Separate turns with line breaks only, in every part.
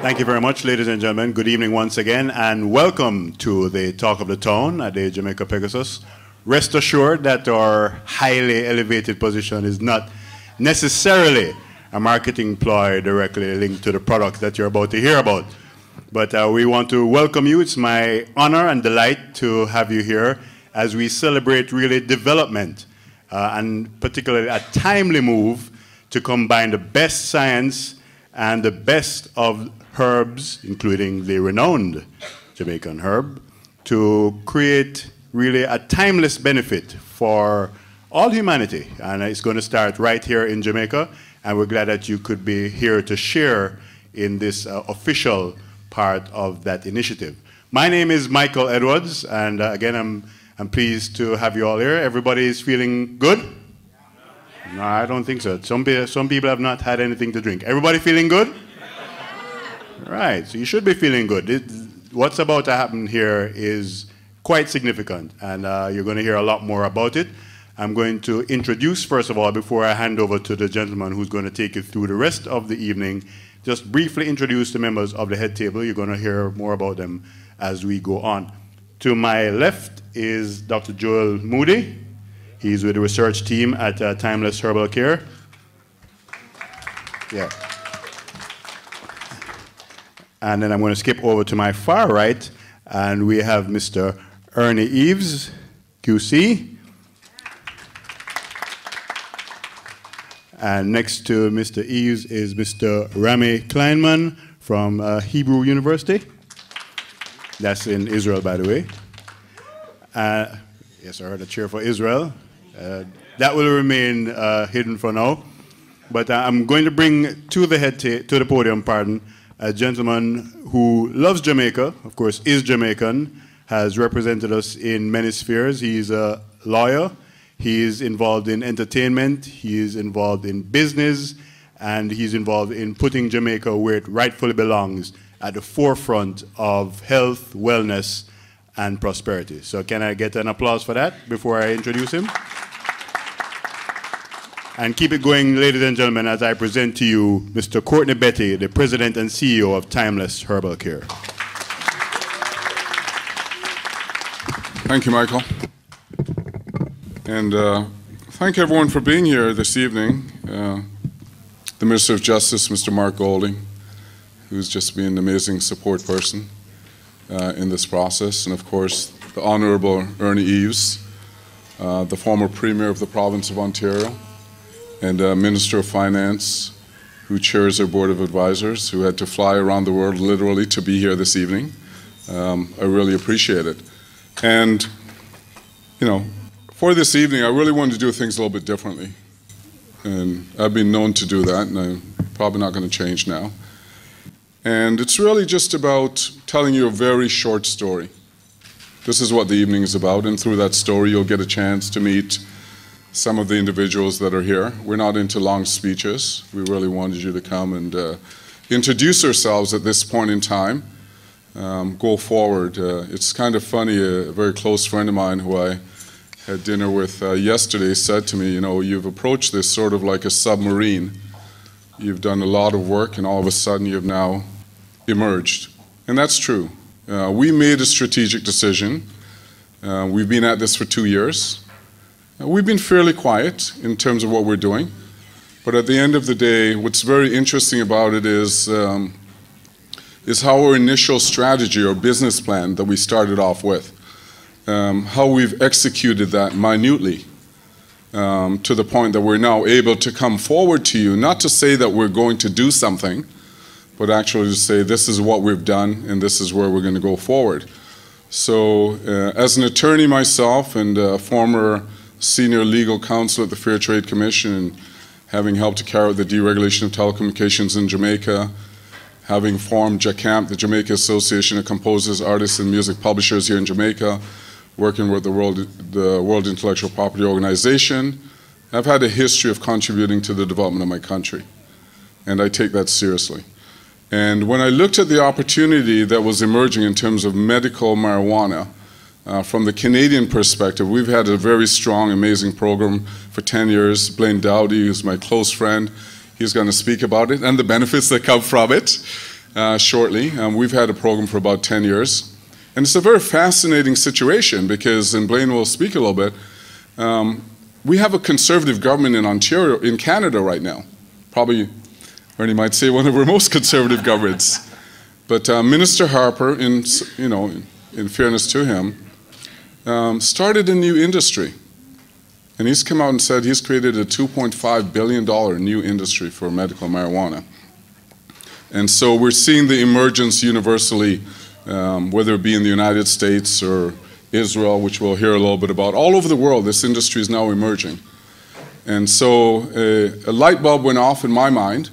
Thank you very much, ladies and gentlemen. Good evening once again, and welcome to the Talk of the Town at the Jamaica Pegasus. Rest assured that our highly elevated position is not necessarily a marketing ploy directly linked to the product that you're about to hear about. But we want to welcome you. It's my honor and delight to have you here as we celebrate really development and particularly a timely move to combine the best science and the best of herbs, including the renowned Jamaican herb, to create really a timeless benefit for all humanity. And it's going to start right here in Jamaica, and we're glad that you could be here to share in this official part of that initiative. My name is Michael Edwards, and again, I'm pleased to have you all here. Everybody is feeling good? No, I don't think so. Some people have not had anything to drink. Everybody feeling good? Right, so you should be feeling good. What's about to happen here is quite significant, and you're going to hear a lot more about it. I'm going to introduce, first of all, before I hand over to the gentleman who's going to take you through the rest of the evening, just briefly introduce the members of the head table. You're going to hear more about them as we go on. To my left is Dr. Joel Moody. He's with the research team at Timeless Herbal Care. Yeah. And then I'm going to skip over to my far right, and we have Mr. Ernie Eves, QC. And next to Mr. Eves is Mr. Rami Kleinman from Hebrew University. That's in Israel, by the way. Yes, sir, the chair for Israel. That will remain hidden for now. But I'm going to bring to the podium, a gentleman who loves Jamaica, of course, is Jamaican, has represented us in many spheres. He's a lawyer. He is involved in entertainment. He is involved in business. And he's involved in putting Jamaica where it rightfully belongs, at the forefront of health, wellness, and prosperity. So can I get an applause for that before I introduce him? And keep it going, ladies and gentlemen, as I present to you Mr. Courtney Betty, the President and CEO of Timeless Herbal Care.
Thank you, Michael. And thank everyone for being here this evening. The Minister of Justice, Mr. Mark Golding, who's just been an amazing support person in this process. And of course, the Honorable Ernie Eves, the former Premier of the Province of Ontario, and Minister of Finance, who chairs our Board of Advisors, who had to fly around the world literally to be here this evening. I really appreciate it. And, you know, for this evening, I really wanted to do things a little bit differently. And I've been known to do that, and I'm probably not going to change now. And it's really just about telling you a very short story. This is what the evening is about, and through that story, you'll get a chance to meet some of the individuals that are here. We're not into long speeches. We really wanted you to come and introduce yourselves at this point in time. Go forward. It's kind of funny, a very close friend of mine who I had dinner with yesterday said to me, you know, you've approached this sort of like a submarine. You've done a lot of work, and all of a sudden you've now emerged. And that's true. We made a strategic decision. We've been at this for 2 years. We've been fairly quiet in terms of what we're doing, but at the end of the day, what's very interesting about it is how our initial strategy or business plan that we started off with, how we've executed that minutely to the point that we're now able to come forward to you, not to say that we're going to do something, but actually to say this is what we've done and this is where we're going to go forward. So as an attorney myself and a former senior legal counsel at the Fair Trade Commission, and having helped to carry out the deregulation of telecommunications in Jamaica, having formed JACAMP, the Jamaica Association of Composers, Artists, and Music Publishers here in Jamaica, working with the World Intellectual Property Organization, I've had a history of contributing to the development of my country, and I take that seriously. And when I looked at the opportunity that was emerging in terms of medical marijuana, from the Canadian perspective, we've had a very strong, amazing program for 10 years. Blaine Dowdy, who's my close friend, he's going to speak about it and the benefits that come from it shortly. We've had a program for about 10 years. And it's a very fascinating situation because, and Blaine will speak a little bit, we have a conservative government in Ontario, in Canada right now. Probably, Ernie might say, one of our most conservative governments. But Minister Harper, in fairness to him, started a new industry. And he's come out and said he's created a $2.5 billion new industry for medical marijuana. And so we're seeing the emergence universally, whether it be in the United States or Israel, which we'll hear a little bit about. All over the world, this industry is now emerging. And so a light bulb went off in my mind,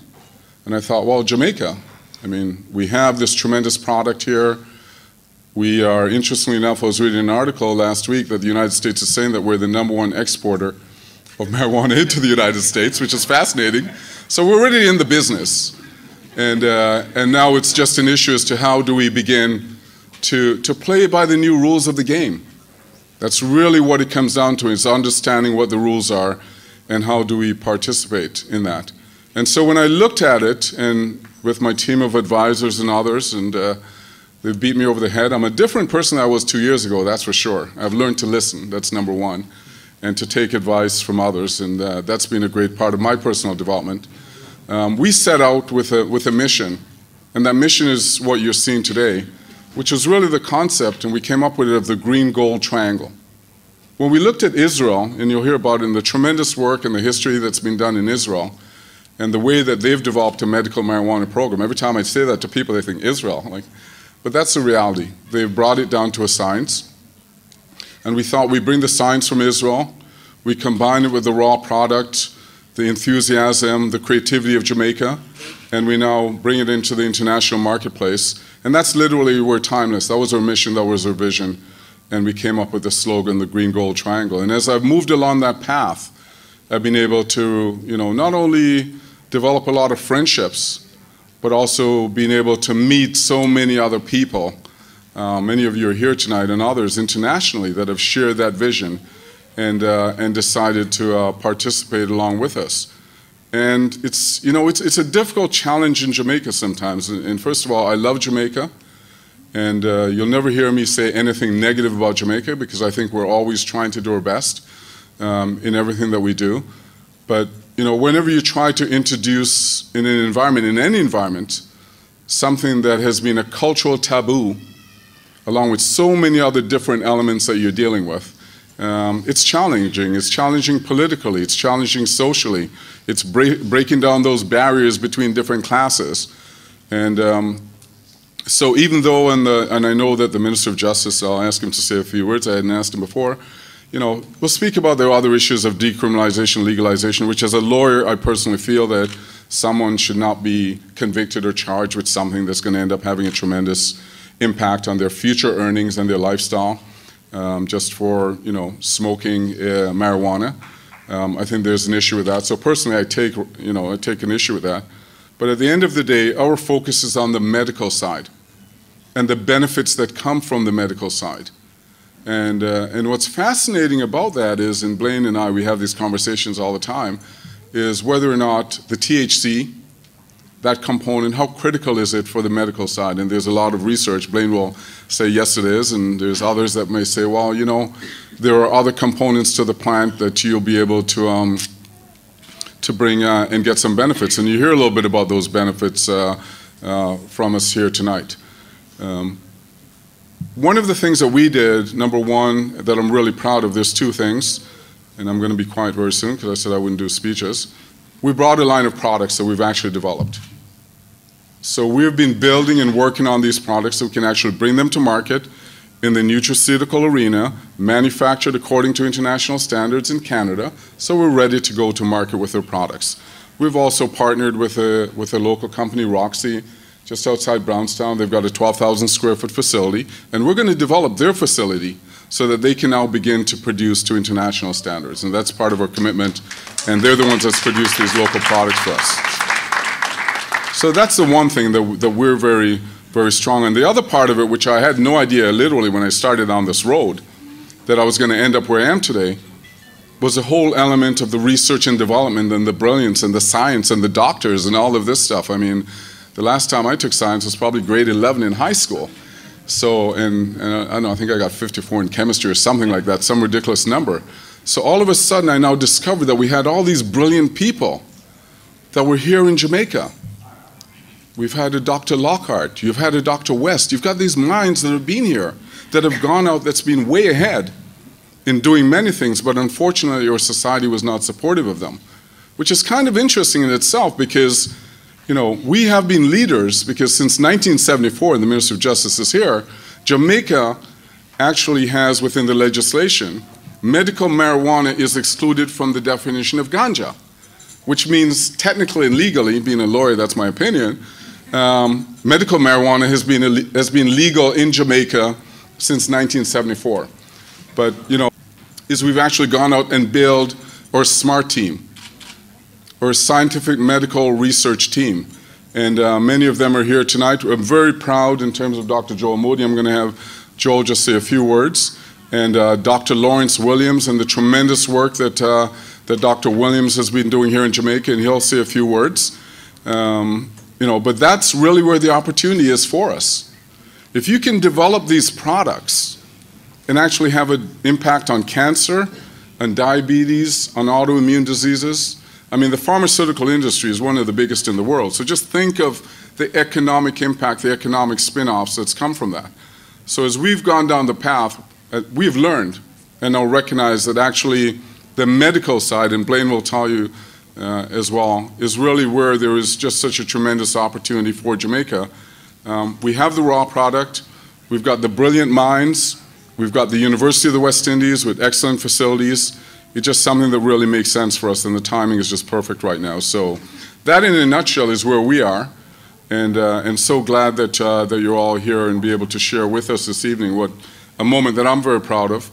and I thought, well, Jamaica, I mean, we have this tremendous product here. We are, interestingly enough, I was reading an article last week that the United States is saying that we're the #1 exporter of marijuana into the United States, which is fascinating. So we're already in the business. And now it's just an issue as to how do we begin to play by the new rules of the game. That's really what it comes down to, is understanding what the rules are and how do we participate in that. And so when I looked at it, and with my team of advisors and others, and they've beat me over the head. I'm a different person than I was 2 years ago, that's for sure. I've learned to listen, that's #1, and to take advice from others, and that's been a great part of my personal development. We set out with a mission, and that mission is what you're seeing today, which is really the concept, and we came up with it, of the green gold triangle. When we looked at Israel, and you'll hear about it in the tremendous work and the history that's been done in Israel, and the way that they've developed a medical marijuana program. Every time I say that to people, they think, Israel, but that's the reality. They've brought it down to a science. And we thought we'd bring the science from Israel, we combine it with the raw product, the enthusiasm, the creativity of Jamaica, and we now bring it into the international marketplace. And that's literally, we're timeless. That was our mission, that was our vision. And we came up with the slogan, the green gold triangle. And as I've moved along that path, I've been able to, not only develop a lot of friendships, but also being able to meet so many other people. Many of you are here tonight, and others internationally that have shared that vision and decided to participate along with us. And it's a difficult challenge in Jamaica sometimes. And first of all, I love Jamaica, and you'll never hear me say anything negative about Jamaica, because I think we're always trying to do our best in everything that we do. But whenever you try to introduce in an environment, in any environment, something that has been a cultural taboo, along with so many other different elements that you're dealing with, it's challenging. It's challenging politically. It's challenging socially. It's breaking down those barriers between different classes. And so even though, and I know that the Minister of Justice, I'll ask him to say a few words. I hadn't asked him before. We'll speak about the other issues of decriminalization, legalization, which as a lawyer, I personally feel that someone should not be convicted or charged with something that's going to end up having a tremendous impact on their future earnings and their lifestyle, just for, smoking marijuana. I think there's an issue with that. So personally, I take an issue with that. But at the end of the day, our focus is on the medical side and the benefits that come from the medical side. And what's fascinating about that is, and Blaine and I, we have these conversations all the time, is whether or not the THC, that component, how critical is it for the medical side? And there's a lot of research. Blaine will say, yes, it is, and there's others that may say, well, there are other components to the plant that you'll be able to bring and get some benefits. And you hear a little bit about those benefits from us here tonight. One of the things that we did, #1, that I'm really proud of, there's 2 things, and I'm going to be quiet very soon because I said I wouldn't do speeches. We brought a line of products that we've actually developed. So we've been building and working on these products so we can actually bring them to market in the nutraceutical arena, manufactured according to international standards in Canada, so we're ready to go to market with their products. We've also partnered with a local company, Roxy, just outside Brownstown. They've got a 12,000 square foot facility, and we're going to develop their facility so that they can now begin to produce to international standards, and that's part of our commitment, and they're the ones that's produced these local products for us. So that's the one thing that we're very, very strong on. The other part of it, which I had no idea literally when I started on this road, that I was going to end up where I am today, was the whole element of the research and development and the brilliance and the science and the doctors and all of this stuff. I mean, the last time I took science was probably grade 11 in high school. So, and I don't know, I think I got 54 in chemistry or something like that, some ridiculous number. So all of a sudden I now discovered that we had all these brilliant people that were here in Jamaica. We've had a Dr. Lockhart, you've had a Dr. West, you've got these minds that have been here, that have gone out, that's been way ahead in doing many things, but unfortunately our society was not supportive of them, which is kind of interesting in itself because, you know, we have been leaders because since 1974, and the Minister of Justice is here, Jamaica actually has within the legislation, medical marijuana is excluded from the definition of ganja, which means technically and legally, being a lawyer, that's my opinion, medical marijuana has been legal in Jamaica since 1974. But, you know, is we've actually gone out and built our SMART team, or scientific medical research team. And many of them are here tonight. I'm very proud in terms of Dr. Joel Modi. I'm going to have Joel just say a few words. And Dr. Lawrence Williams and the tremendous work that, that Dr. Williams has been doing here in Jamaica, and he'll say a few words. You know, but that's really where the opportunity is for us. If you can develop these products and actually have an impact on cancer, on diabetes, on autoimmune diseases, I mean, the pharmaceutical industry is one of the biggest in the world. So just think of the economic impact, the economic spin-offs that's come from that. So as we've gone down the path, we've learned and now recognize that actually the medical side, and Blaine will tell you as well, is really where there is just such a tremendous opportunity for Jamaica. We have the raw product, we've got the brilliant minds, we've got the University of the West Indies with excellent facilities. It's just something that really makes sense for us, and the timing is just perfect right now. So that in a nutshell is where we are, and so glad that, that you're all here and be able to share with us this evening what a moment that I'm very proud of,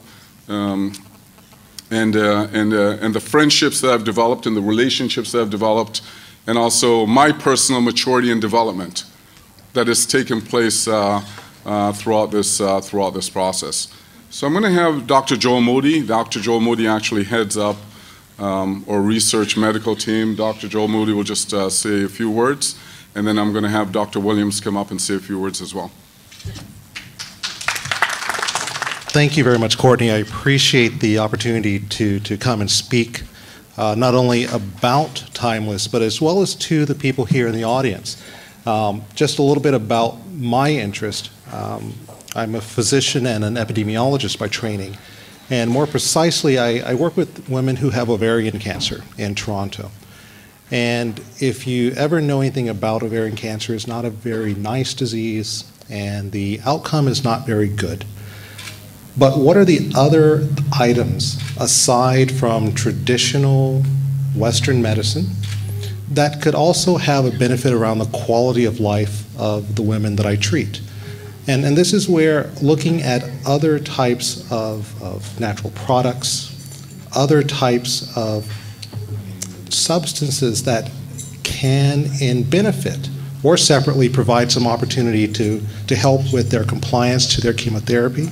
and the friendships that I've developed and the relationships that I've developed, and also my personal maturity and development that has taken place throughout this process. So I'm going to have Dr. Joel Modi. Dr. Joel Modi actually heads up our research medical team. Dr. Joel Modi will just say a few words, and then I'm going to have Dr. Williams come up and say a few words as well.
Thank you very much, Courtney. I appreciate the opportunity to come and speak not only about Timeless, but as well as to the people here in the audience. Just a little bit about my interest. I'm a physician and an epidemiologist by training, and more precisely, I work with women who have ovarian cancer in Toronto. And if you ever know anything about ovarian cancer, it's not a very nice disease, and the outcome is not very good. But what are the other items, aside from traditional Western medicine, that could also have a benefit around the quality of life of the women that I treat? And this is where looking at other types of natural products, other types of substances that can, in benefit or separately, provide some opportunity to help with their compliance to their chemotherapy,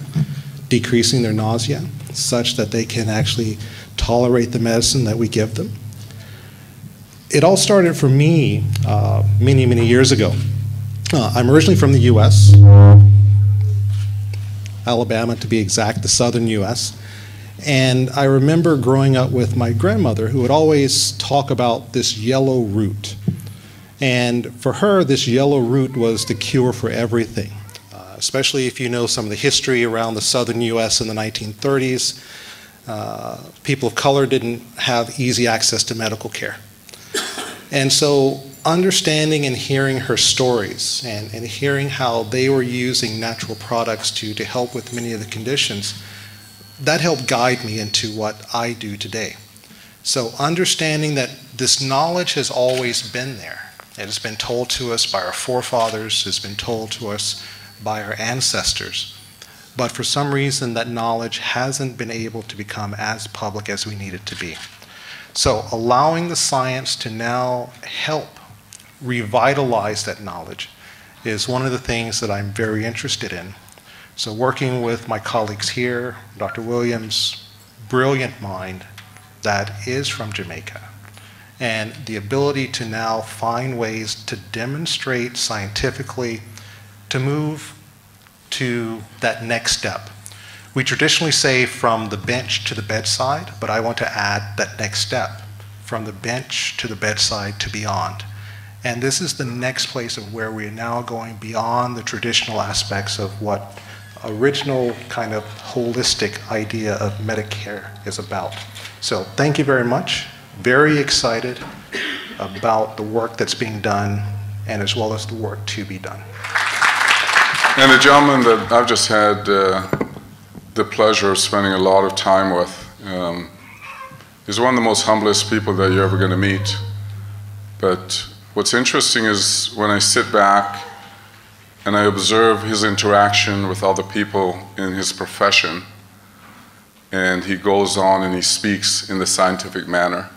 decreasing their nausea, such that they can actually tolerate the medicine that we give them. It all started for me many, many years ago. I'm originally from the US, Alabama to be exact, the southern US. And I remember growing up with my grandmother, who would always talk about this yellow root. And for her, this yellow root was the cure for everything, especially if you know some of the history around the southern US in the 1930s. People of color didn't have easy access to medical care. And so understanding and hearing her stories and hearing how they were using natural products to help with many of the conditions, that helped guide me into what I do today. So understanding that this knowledge has always been there. It has been told to us by our forefathers, it's been told to us by our ancestors. But for some reason, that knowledge hasn't been able to become as public as we need it to be. So allowing the science to now help revitalize that knowledge is one of the things that I'm very interested in. So working with my colleagues here, Dr. Williams, brilliant mind that is from Jamaica, and the ability to now find ways to demonstrate scientifically to move to that next step. We traditionally say from the bench to the bedside, but I want to add that next step, from the bench to the bedside to beyond. And this is the next place of where we are now going beyond the traditional aspects of what original kind of holistic idea of Medicare is about. So thank you very much. Very excited about the work that's being done and as well as the work to be done.
And the gentleman that I've just had the pleasure of spending a lot of time with is one of the most humblest people that you're ever going to meet. But what's interesting is when I sit back and I observe his interaction with other people in his profession, and he goes on and he speaks in the scientific manner,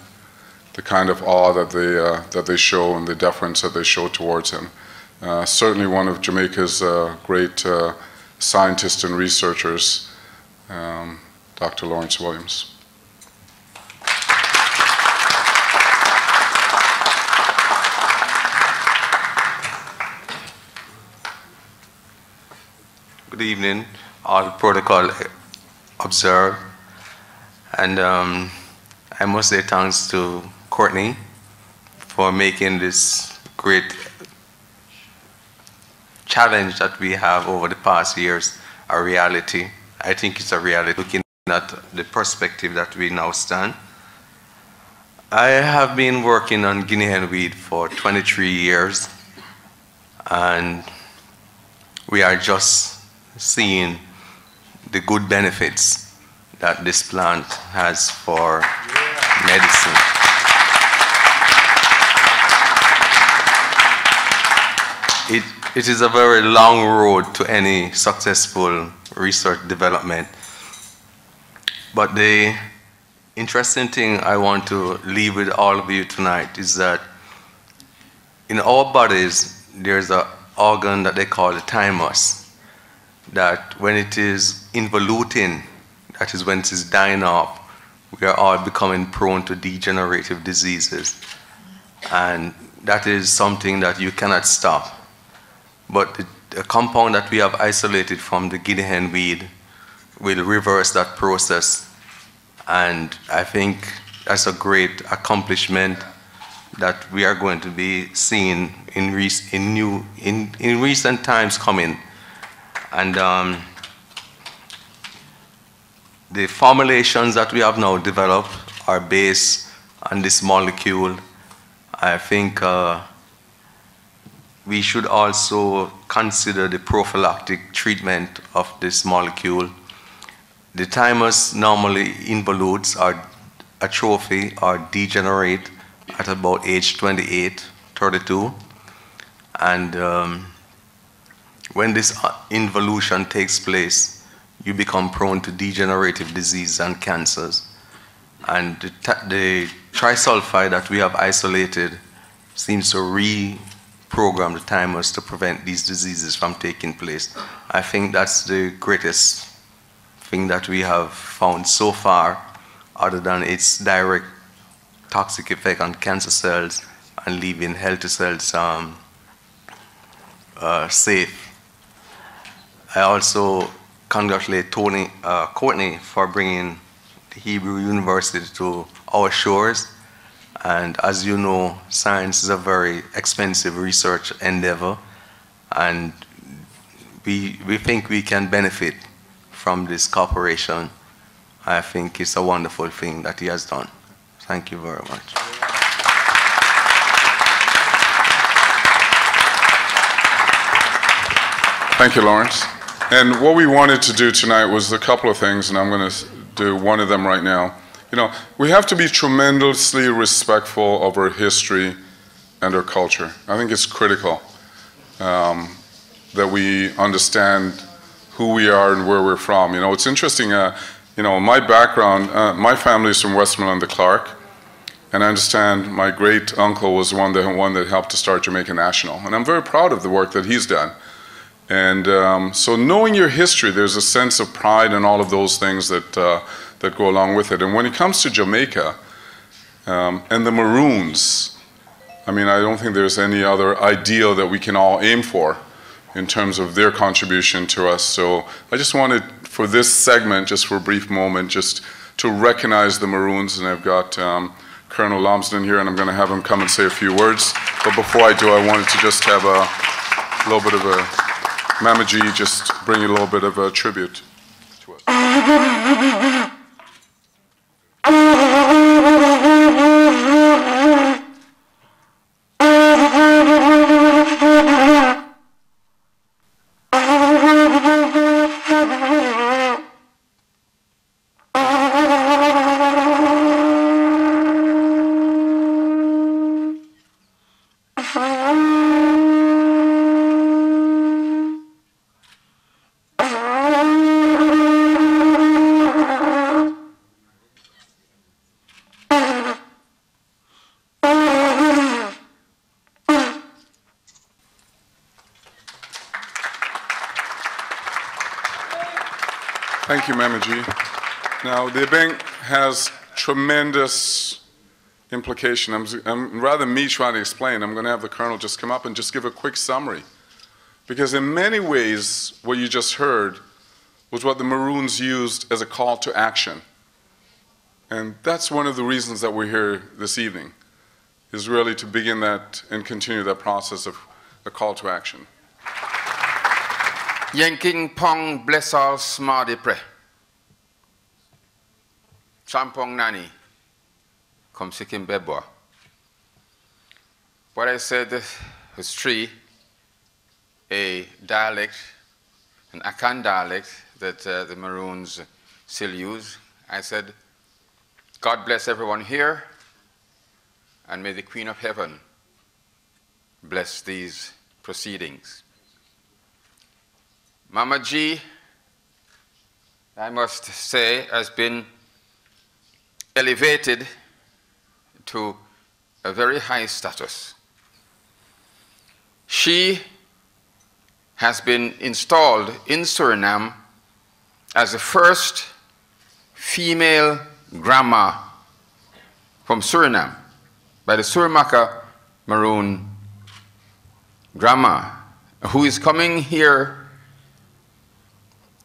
the kind of awe that they show and the deference that they show towards him. Certainly one of Jamaica's great scientists and researchers, Dr. Lawrence Williams.
Good evening, all protocol observed. And I must say thanks to Courtney for making this great challenge that we have over the past years a reality. I think it's a reality looking at the perspective that we now stand. I have been working on guinea hen weed for 23 years, and we are just seeing the good benefits that this plant has for medicine. It is a very long road to any successful research development. But the interesting thing I want to leave with all of you tonight is that in our bodies, there's an organ that they call the thymus, that when it is involuting, that is when it is dying off, we are all becoming prone to degenerative diseases. And that is something that you cannot stop. But the compound that we have isolated from the guinea hen weed will reverse that process. And I think that's a great accomplishment that we are going to be seeing in recent times coming. And the formulations that we have now developed are based on this molecule. I think we should also consider the prophylactic treatment of this molecule. The thymus normally involutes or atrophy or degenerate at about age 28, 32. And when this involution takes place, you become prone to degenerative disease and cancers. And the trisulfide that we have isolated seems to reprogram the thymus to prevent these diseases from taking place. I think that's the greatest thing that we have found so far, other than its direct toxic effect on cancer cells and leaving healthy cells safe. I also congratulate Courtney for bringing the Hebrew University to our shores. And as you know, science is a very expensive research endeavor, and we think we can benefit from this cooperation. I think it's a wonderful thing that he has done. Thank you very much.
Thank you, Lawrence. And what we wanted to do tonight was a couple of things, and I'm going to do one of them right now. You know, we have to be tremendously respectful of our history and our culture. I think it's critical that we understand who we are and where we're from. You know, it's interesting, you know, my background, my family is from Westmoreland the Clark, and I understand my great uncle was the one that helped to start Jamaica National. And I'm very proud of the work that he's done. And so knowing your history, there's a sense of pride and all of those things that, that go along with it. And when it comes to Jamaica and the Maroons, I mean, I don't think there's any other ideal that we can all aim for in terms of their contribution to us. So I just wanted, for this segment, just for a brief moment, just to recognize the Maroons. And I've got Colonel Lomsden here, and I'm going to have him come and say a few words. But before I do, I wanted to just have a little bit of a, Mama G, just bring a little bit of a tribute to us. Thank you, Mama G. Now, the event has tremendous implication. Rather than me trying to explain, I'm going to have the Colonel just come up and just give a quick summary. Because in many ways, what you just heard was what the Maroons used as a call to action. And that's one of the reasons that we're here this evening, is really to begin that and continue that process of a call to action.
Yanking Pong bless all smarty pre. Champong Nani. Come sikim bebo. What I said was three, a dialect, an Akan dialect that the Maroons still use. I said, God bless everyone here, and may the Queen of Heaven bless these proceedings. Mama G, I must say, has been elevated to a very high status. She has been installed in Suriname as the first female grandma from Suriname by the Surimaka Maroon grandma, who is coming here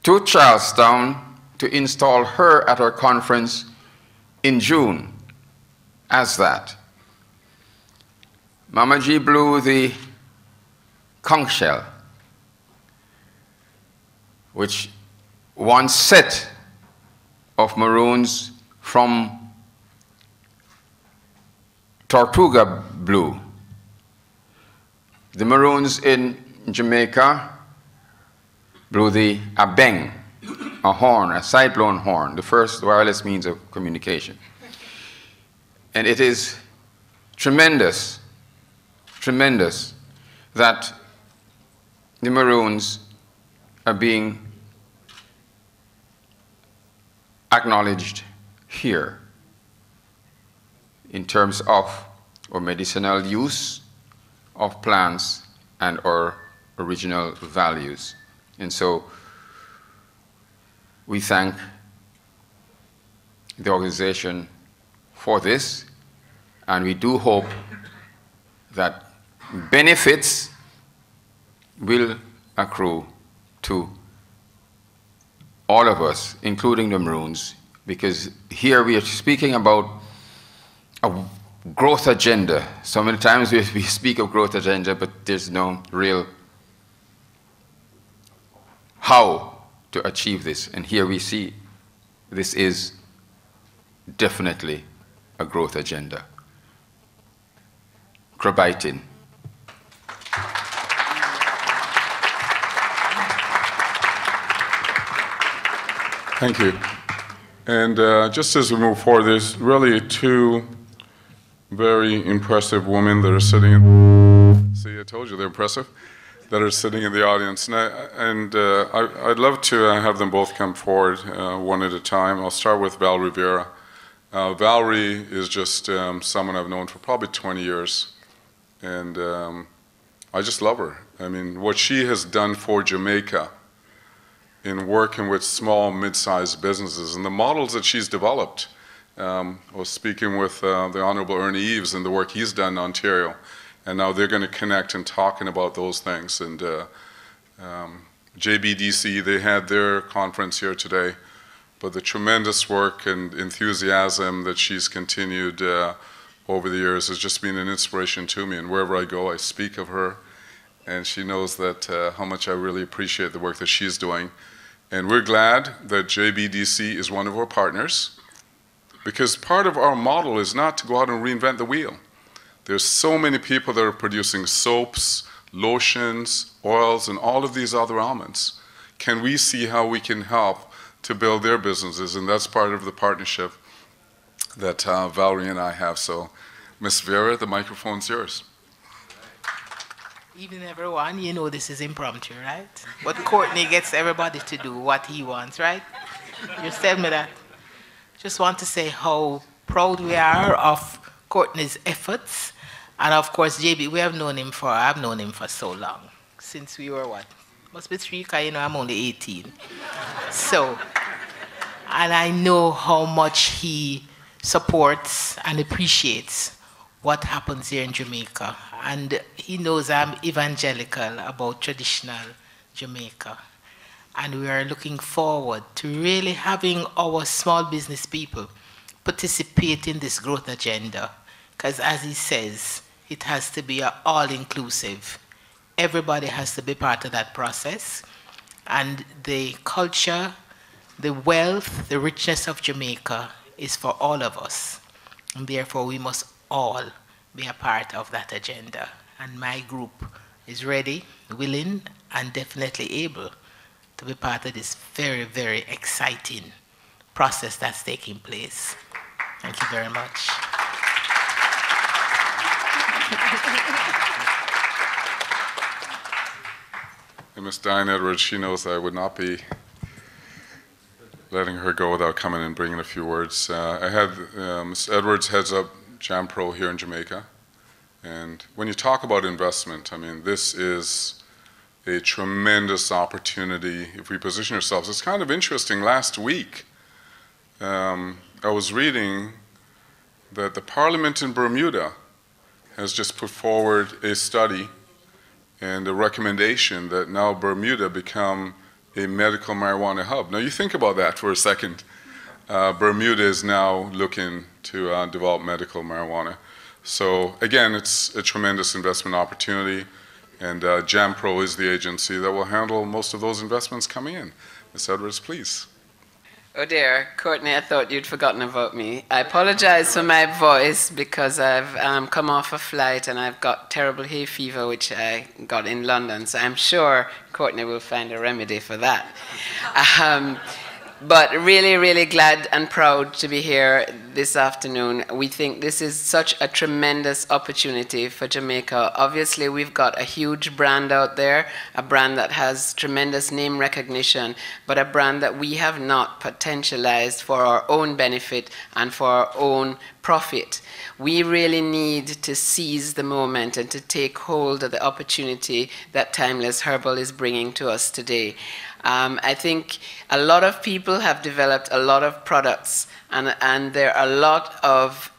to Charlestown to install her at our conference in June as that. Mama G blew the conch shell, which one set of Maroons from Tortuga blew. The Maroons in Jamaica blew the abeng, a horn, a side-blown horn, the first wireless means of communication. And it is tremendous, tremendous that the Maroons are being acknowledged here in terms of our medicinal use of plants and our original values. And so we thank the organization for this, and we do hope that benefits will accrue to all of us, including the Maroons, because here we are speaking about a growth agenda. So many times we speak of growth agenda, but there's no real how to achieve this. And here we see this is definitely a growth agenda. Krabaitin.
Thank you. And just as we move forward, there's really two very impressive women that are sitting in, see, I told you they're impressive, that are sitting in the audience. And I'd love to have them both come forward one at a time. I'll start with Val Rivera. Valerie is just someone I've known for probably 20 years. And I just love her. I mean, what she has done for Jamaica in working with small, mid-sized businesses and the models that she's developed. I was speaking with the Honorable Ernie Eves and the work he's done in Ontario, and now they're going to connect and talking about those things. And JBDC, they had their conference here today, but the tremendous work and enthusiasm that she's continued over the years has just been an inspiration to me, and wherever I go, I speak of her, and she knows that how much I really appreciate the work that she's doing. And we're glad that JBDC is one of our partners, because part of our model is not to go out and reinvent the wheel. There's so many people that are producing soaps, lotions, oils, and all of these other elements. Can we see how we can help to build their businesses? And that's part of the partnership that Valerie and I have. So, Ms. Vera, the microphone's yours.
Evening, everyone. You know this is impromptu, right? But Courtney gets everybody to do what he wants, right? You said me that. Just want to say how proud we are of Courtney's efforts. And of course, JB, I've known him for so long. Since we were what? Must be 3, because you know I'm only 18. So, and I know how much he supports and appreciates what happens here in Jamaica. And he knows I'm evangelical about traditional Jamaica. And we are looking forward to really having our small business people participate in this growth agenda. Because as he says, it has to be all-inclusive. Everybody has to be part of that process. And the culture, the wealth, the richness of Jamaica is for all of us. And therefore, we must all be a part of that agenda. And my group is ready, willing, and definitely able to be part of this very, very exciting process that's taking place. Thank you very much.
And Ms. Diane Edwards, she knows I would not be letting her go without coming and bringing a few words. I had Ms. Edwards heads up JAMPRO here in Jamaica. And when you talk about investment, I mean, this is a tremendous opportunity if we position ourselves. It's kind of interesting. Last week, I was reading that the Parliament in Bermuda has just put forward a study and a recommendation that now Bermuda become a medical marijuana hub. Now you think about that for a second. Bermuda is now looking to develop medical marijuana. So again, it's a tremendous investment opportunity, and JAMPRO is the agency that will handle most of those investments coming in. Ms. Edwards, please.
Oh dear, Courtney, I thought you'd forgotten about me. I apologize for my voice because I've come off a flight and I've got terrible hay fever, which I got in London. So I'm sure Courtney will find a remedy for that. But really, really glad and proud to be here this afternoon. We think this is such a tremendous opportunity for Jamaica. Obviously, we've got a huge brand out there, a brand that has tremendous name recognition, but a brand that we have not potentialized for our own benefit and for our own profit. We really need to seize the moment and to take hold of the opportunity that Timeless Herbal is bringing to us today. I think a lot of people have developed a lot of products, and there are a lot of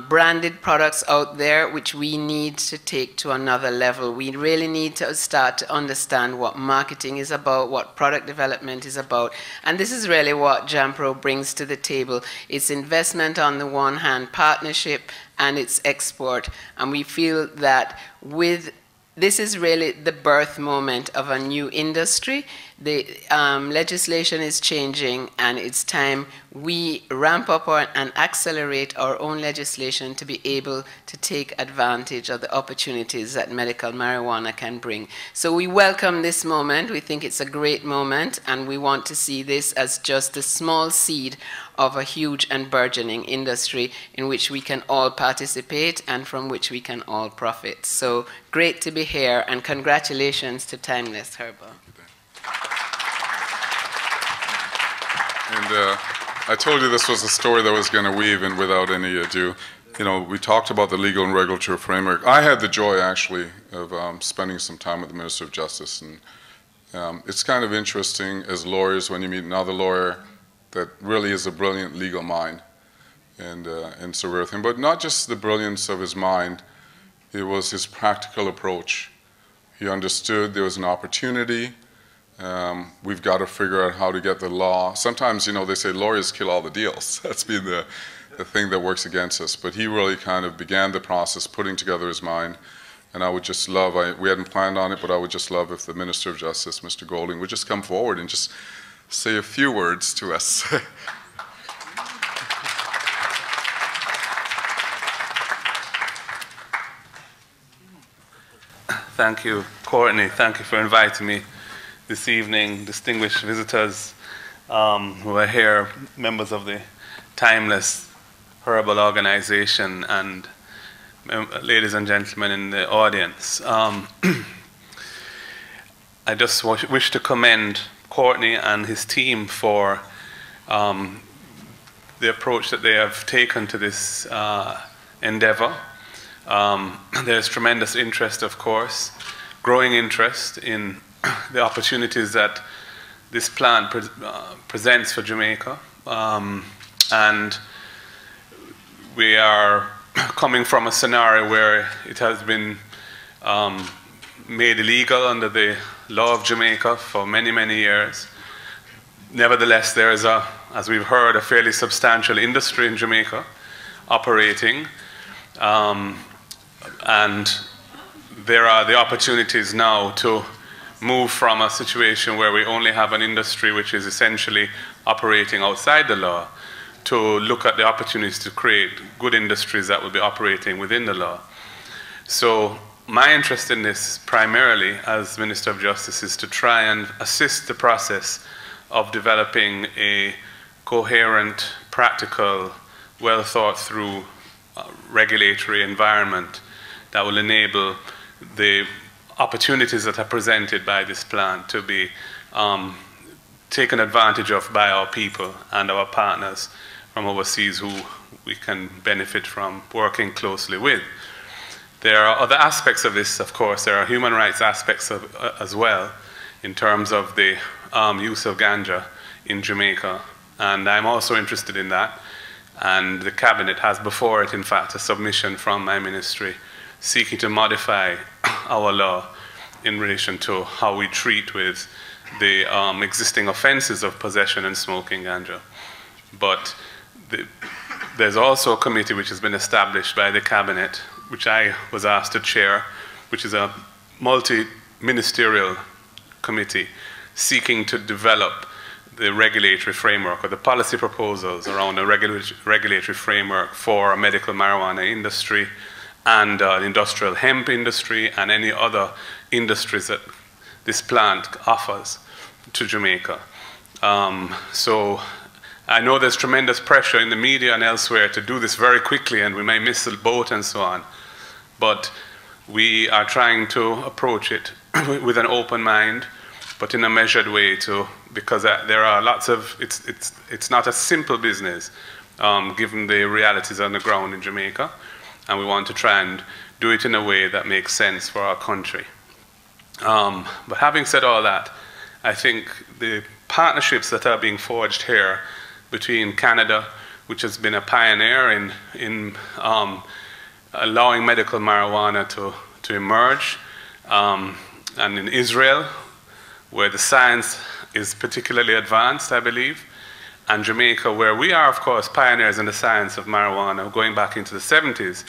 branded products out there which we need to take to another level. We really need to start to understand what marketing is about, what product development is about, and this is really what JAMPRO brings to the table. It's investment on the one hand, partnership, and it's export, and we feel that this is really the birth moment of a new industry The legislation is changing, and it's time we ramp up and accelerate our own legislation to be able to take advantage of the opportunities that medical marijuana can bring. So we welcome this moment. We think it's a great moment, and we want to see this as just a small seed of a huge and burgeoning industry in which we can all participate and from which we can all profit. So great to be here, and congratulations to Timeless Herbal.
And I told you this was a story that was going to weave in without any ado. You know, we talked about the legal and regulatory framework. I had the joy, actually, of spending some time with the Minister of Justice. And it's kind of interesting as lawyers when you meet another lawyer that really is a brilliant legal mind. And so we're with him. But not just the brilliance of his mind, it was his practical approach. He understood there was an opportunity. We've got to figure out how to get the law. Sometimes, you know, they say lawyers kill all the deals. That's been the thing that works against us. But he really kind of began the process, putting together his mind. And I would just love, we hadn't planned on it, but I would just love if the Minister of Justice, Mr. Golding, would just come forward and just say a few words to us.
Thank you, Courtney. Thank you for inviting me this evening, distinguished visitors who are here, members of the Timeless Herbal organization, and ladies and gentlemen in the audience. I just wish to commend Courtney and his team for the approach that they have taken to this endeavor. There's tremendous interest, of course, growing interest in the opportunities that this plant presents for Jamaica. And we are coming from a scenario where it has been made illegal under the law of Jamaica for many, many years. Nevertheless, there is, as we've heard, a fairly substantial industry in Jamaica operating. And there are the opportunities now to move from a situation where we only have an industry which is essentially operating outside the law to look at the opportunities to create good industries that will be operating within the law. So my interest in this primarily as Minister of Justice is to try and assist the process of developing a coherent, practical, well thought through regulatory environment that will enable the opportunities that are presented by this plant to be taken advantage of by our people and our partners from overseas who we can benefit from working closely with. There are other aspects of this, of course. There are human rights aspects of, as well in terms of the use of ganja in Jamaica. And I'm also interested in that. And the Cabinet has before it, in fact, a submission from my ministry seeking to modify our law in relation to how we treat with the existing offenses of possession and smoking ganja. But there's also a committee which has been established by the Cabinet, which I was asked to chair, which is a multi-ministerial committee seeking to develop the regulatory framework or the policy proposals around a regulatory framework for a medical marijuana industry and industrial hemp industry and any other industries that this plant offers to Jamaica. So I know there's tremendous pressure in the media and elsewhere to do this very quickly and we may miss the boat and so on. But we are trying to approach it with an open mind, but in a measured way too, because there are lots of, it's not a simple business given the realities on the ground in Jamaica, and we want to try and do it in a way that makes sense for our country. But having said all that, I think the partnerships that are being forged here between Canada, which has been a pioneer in allowing medical marijuana to emerge, and in Israel, where the science is particularly advanced, I believe, and Jamaica, where we are, of course, pioneers in the science of marijuana, going back into the 70s.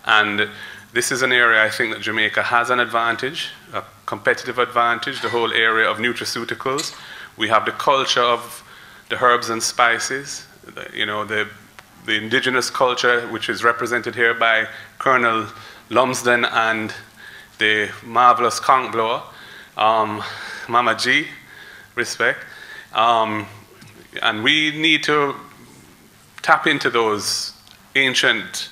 And this is an area I think that Jamaica has an advantage, a competitive advantage, the whole area of nutraceuticals. We have the culture of the herbs and spices, the indigenous culture, which is represented here by Colonel Lumsden and the marvelous conch blower, Mama G, respect. And we need to tap into those ancient,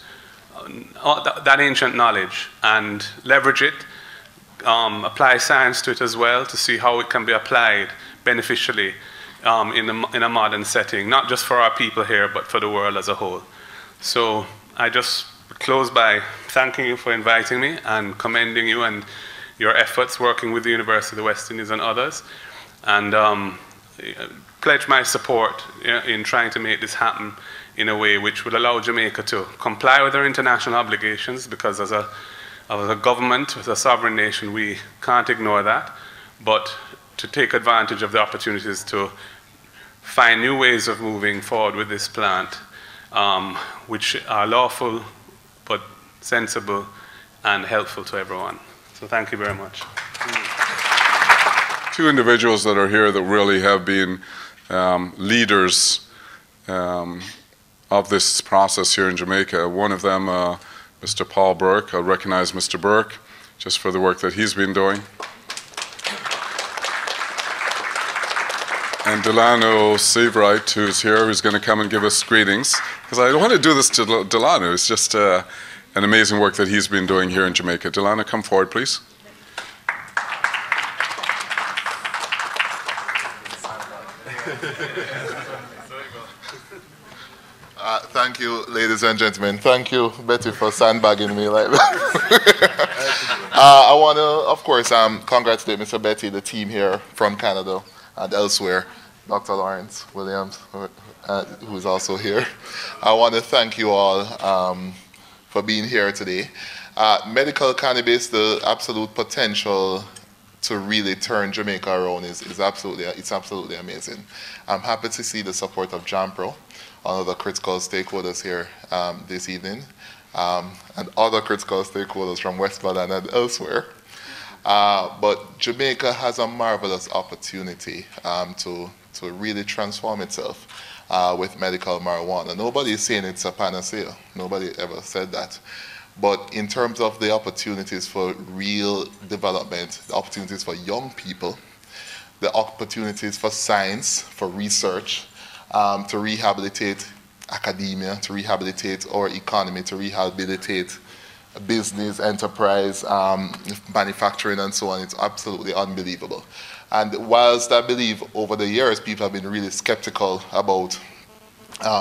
that ancient knowledge and leverage it, apply science to it as well to see how it can be applied beneficially in a modern setting, not just for our people here, but for the world as a whole. So I just close by thanking you for inviting me and commending you and your efforts working with the University of the West Indies and others, and pledge my support in trying to make this happen in a way which would allow Jamaica to comply with our international obligations, because as a government, as a sovereign nation, we can't ignore that, but to take advantage of the opportunities to find new ways of moving forward with this plant, which are lawful, but sensible and helpful to everyone. So thank you very much.
Two individuals that are here that really have been leaders of this process here in Jamaica. One of them, Mr. Paul Burke. I'll recognize Mr. Burke just for the work that he's been doing. And Delano Seavright, who's here, who's going to come and give us greetings. Because I don't want to do this to Delano. It's just an amazing work that he's been doing here in Jamaica. Delano, come forward, please.
Thank you, ladies and gentlemen. Thank you, Betty, for sandbagging me like that. I want to, of course, congratulate Mr. Betty, the team here from Canada and elsewhere, Dr. Lawrence Williams, who's also here. I want to thank you all for being here today. Medical cannabis, the absolute potential to really turn Jamaica around is absolutely amazing. I'm happy to see the support of JAMPRO, one of the critical stakeholders here this evening, and other critical stakeholders from Westmoreland and elsewhere. But Jamaica has a marvelous opportunity to really transform itself with medical marijuana. Nobody is saying it's a panacea. Nobody ever said that. But in terms of the opportunities for real development, the opportunities for young people, the opportunities for science, for research, to rehabilitate academia, to rehabilitate our economy, to rehabilitate business, enterprise, manufacturing, and so on, it's absolutely unbelievable. And whilst I believe over the years people have been really skeptical about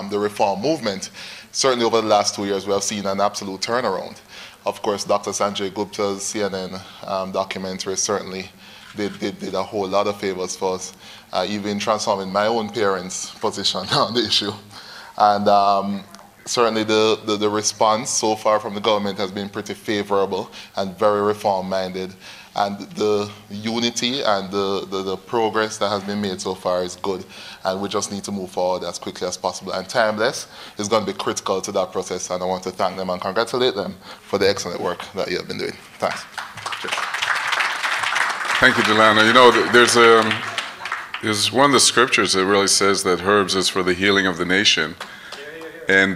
the reform movement, certainly over the last 2 years we have seen an absolute turnaround. Of course, Dr. Sanjay Gupta's CNN documentary certainly did a whole lot of favors for us, even transforming my own parents' position on the issue. And certainly the response so far from the government has been pretty favorable and very reform-minded. And the unity and the progress that has been made so far is good. And we just need to move forward as quickly as possible. And timeless is going to be critical to that process. And I want to thank them and congratulate them for the excellent work that you have been doing. Thanks. Cheers.
Thank you, Delano. You know, there's one of the scriptures that really says that herbs is for the healing of the nation. And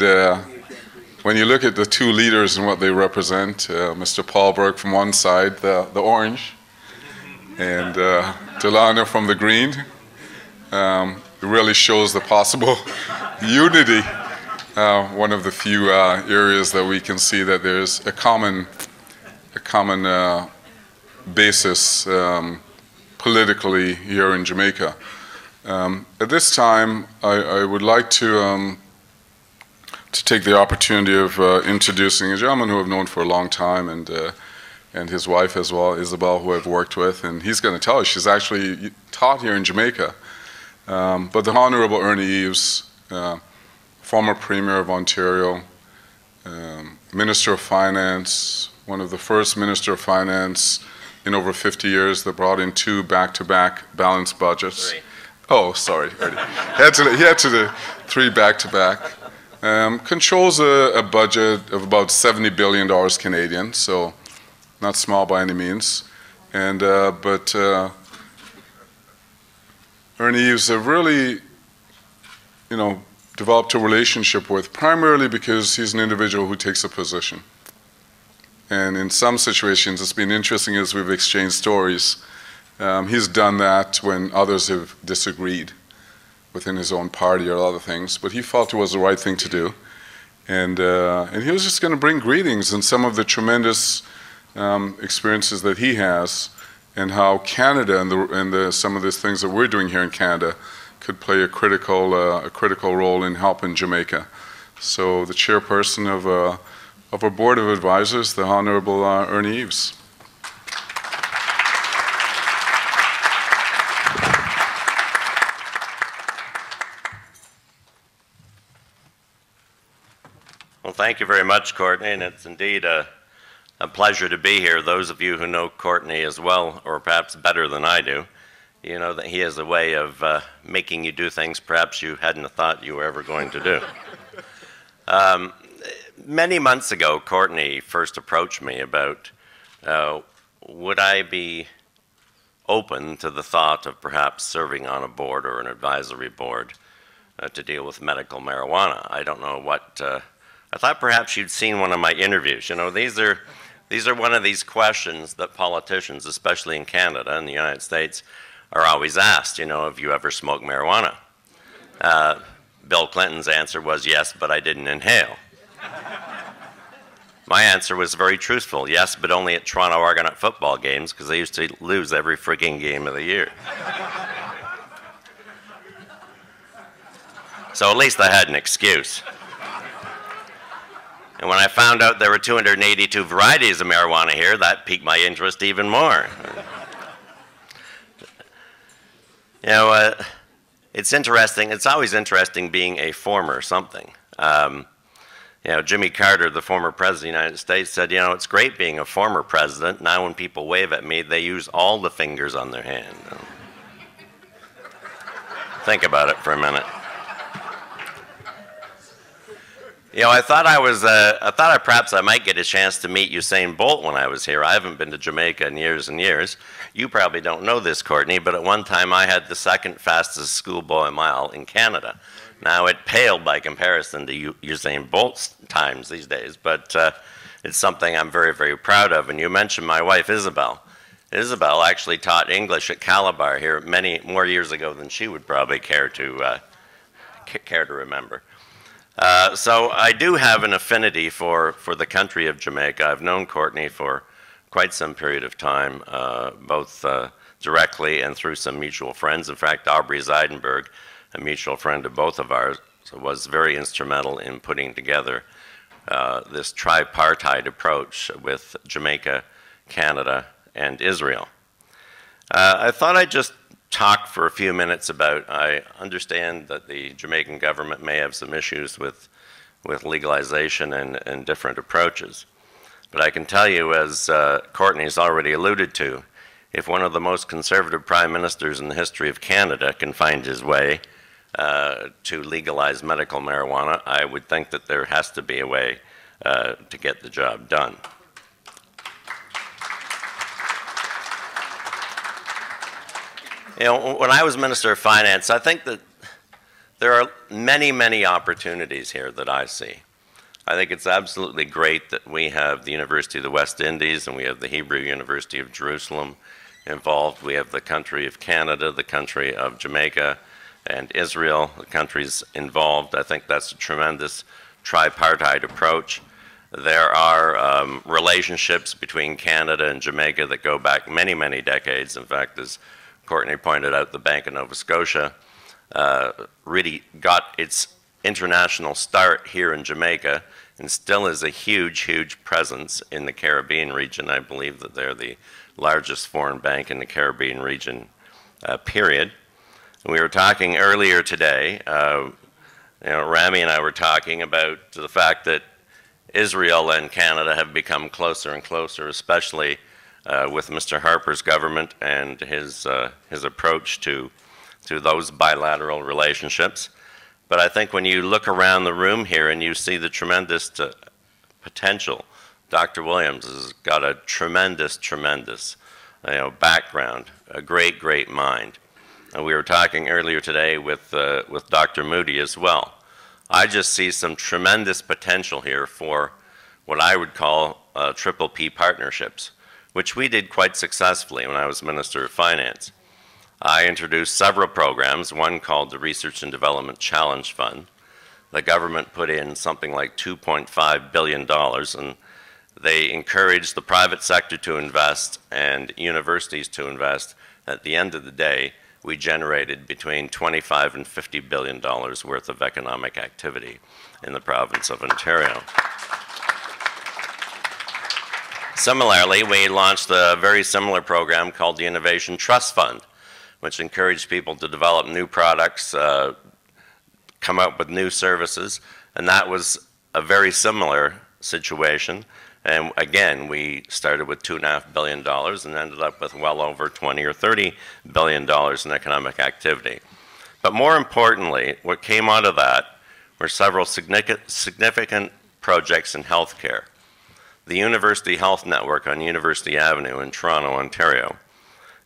when you look at the two leaders and what they represent, Mr. Paul Burke from one side, the orange, and Delano from the green, it really shows the possible unity. One of the few areas that we can see that there's a common basis politically here in Jamaica. At this time, I would like to take the opportunity of introducing a gentleman who I've known for a long time, and his wife as well, Isabel, who I've worked with, and he's going to tell us she's actually taught here in Jamaica. But the Honorable Ernie Eves, former Premier of Ontario, Minister of Finance, one of the first Minister of Finance in over 50 years that brought in 2 back-to-back balanced budgets. Right. Oh, sorry, Ernie. He had to do 3 back-to-back. Controls a budget of about $70 billion Canadian, so not small by any means. And but Ernie Eves have really, developed a relationship with, primarily because he's an individual who takes a position. And in some situations, it's been interesting as we've exchanged stories. He's done that when others have disagreed within his own party or other things, but he felt it was the right thing to do. And he was just going to bring greetings and some of the tremendous experiences that he has, and how Canada and some of these things that we're doing here in Canada could play a critical role in helping Jamaica. So the chairperson of our board of advisors, the Honorable Ernie Eves.
Well, thank you very much, Courtney, and it's indeed a pleasure to be here. Those of you who know Courtney as well, or perhaps better than I do, you know that he has a way of making you do things perhaps you hadn't thought you were ever going to do. Many months ago, Courtney first approached me about would I be open to the thought of perhaps serving on a board or an advisory board to deal with medical marijuana. I don't know what, I thought perhaps you'd seen one of my interviews. You know, these are one of these questions that politicians, especially in Canada and the United States, are always asked, you know, have you ever smoked marijuana? Bill Clinton's answer was yes, but I didn't inhale. My answer was very truthful, yes, but only at Toronto Argonaut football games, because they used to lose every freaking game of the year. So at least I had an excuse. And when I found out there were 282 varieties of marijuana here, that piqued my interest even more. You know, it's interesting. It's always interesting being a former something. You know, Jimmy Carter, the former president of the United States, said, you know, it's great being a former president. Now when people wave at me, they use all the fingers on their hand. Think about it for a minute. You know, I thought perhaps I might get a chance to meet Usain Bolt when I was here. I haven't been to Jamaica in years and years. You probably don't know this, Courtney, but at one time I had the second fastest schoolboy mile in Canada. Now it paled by comparison to Usain Bolt's times these days, but it's something I'm very, very proud of. And you mentioned my wife, Isabel. Isabel actually taught English at Calabar here many more years ago than she would probably care to remember. So I do have an affinity for the country of Jamaica. I've known Courtney for quite some period of time, both directly and through some mutual friends. In fact, Aubrey Zeidenberg, a mutual friend of both of ours, was very instrumental in putting together this tripartite approach with Jamaica, Canada, and Israel. I thought I'd just talk for a few minutes about, I understand that the Jamaican government may have some issues with legalization and different approaches. But I can tell you, as Courtney's already alluded to, if one of the most conservative prime ministers in the history of Canada can find his way to legalize medical marijuana, I would think that there has to be a way to get the job done. You know, when I was Minister of Finance, I think that there are many, many opportunities here that I see. I think it's absolutely great that we have the University of the West Indies and we have the Hebrew University of Jerusalem involved. We have the country of Canada, the country of Jamaica, and Israel, the countries involved. I think that's a tremendous tripartite approach. There are relationships between Canada and Jamaica that go back many, many decades. In fact, as Courtney pointed out, the Bank of Nova Scotia really got its international start here in Jamaica and still is a huge, huge presence in the Caribbean region. I believe that they're the largest foreign bank in the Caribbean region, period. We were talking earlier today, you know, Rami and I were talking about the fact that Israel and Canada have become closer and closer, especially with Mr. Harper's government and his approach to those bilateral relationships. But I think when you look around the room here and you see the tremendous potential, Dr. Williams has got a tremendous, tremendous background, a great, great mind. And we were talking earlier today with Dr. Moody as well. I just see some tremendous potential here for what I would call triple P partnerships, which we did quite successfully when I was Minister of Finance. I introduced several programs, one called the Research and Development Challenge Fund. The government put in something like $2.5 billion, and they encouraged the private sector to invest and universities to invest. At the end of the day, we generated between $25 and $50 billion worth of economic activity in the province of Ontario. Similarly, we launched a very similar program called the Innovation Trust Fund, which encouraged people to develop new products, come up with new services, and that was a very similar situation. And again, we started with $2.5 billion and ended up with well over $20 or $30 billion in economic activity. But more importantly, what came out of that were several significant projects in healthcare. The University Health Network on University Avenue in Toronto, Ontario,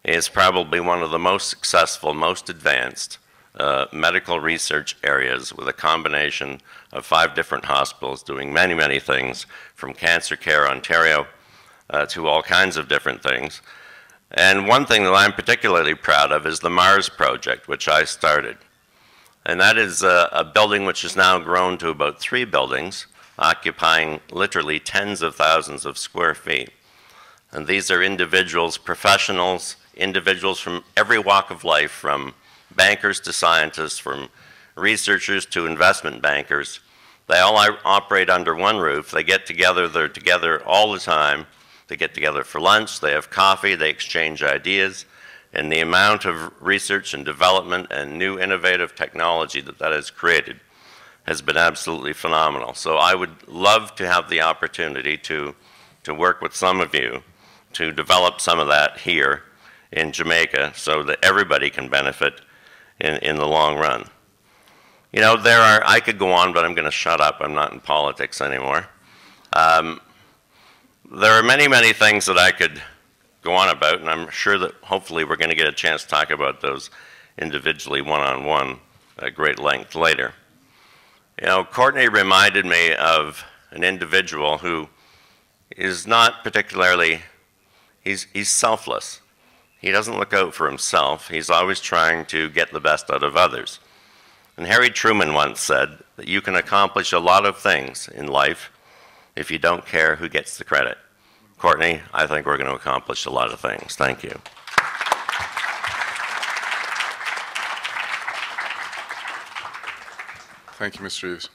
is probably one of the most successful, most advanced medical research areas, with a combination of 5 different hospitals doing many, many things, from Cancer Care Ontario to all kinds of different things. And one thing that I'm particularly proud of is the Mars project, which I started. And that is a building which has now grown to about 3 buildings, occupying literally tens of thousands of square feet. And these are individuals, professionals, individuals from every walk of life, from bankers to scientists, from researchers to investment bankers. They all operate under one roof. They get together, they're together all the time. They get together for lunch, they have coffee, they exchange ideas, and the amount of research and development and new innovative technology that has created has been absolutely phenomenal. So I would love to have the opportunity to work with some of you to develop some of that here in Jamaica so that everybody can benefit in the long run. You know, I could go on, but I'm going to shut up. I'm not in politics anymore. There are many, many things that I could go on about, and I'm sure that hopefully we're going to get a chance to talk about those individually, one-on-one, at great length later. You know, Courtney reminded me of an individual who is not particularly, he's selfless. He doesn't look out for himself. He's always trying to get the best out of others. And Harry Truman once said that you can accomplish a lot of things in life if you don't care who gets the credit. Courtney, I think we're going to accomplish a lot of things. Thank you.
Thank you, Mr. Eves.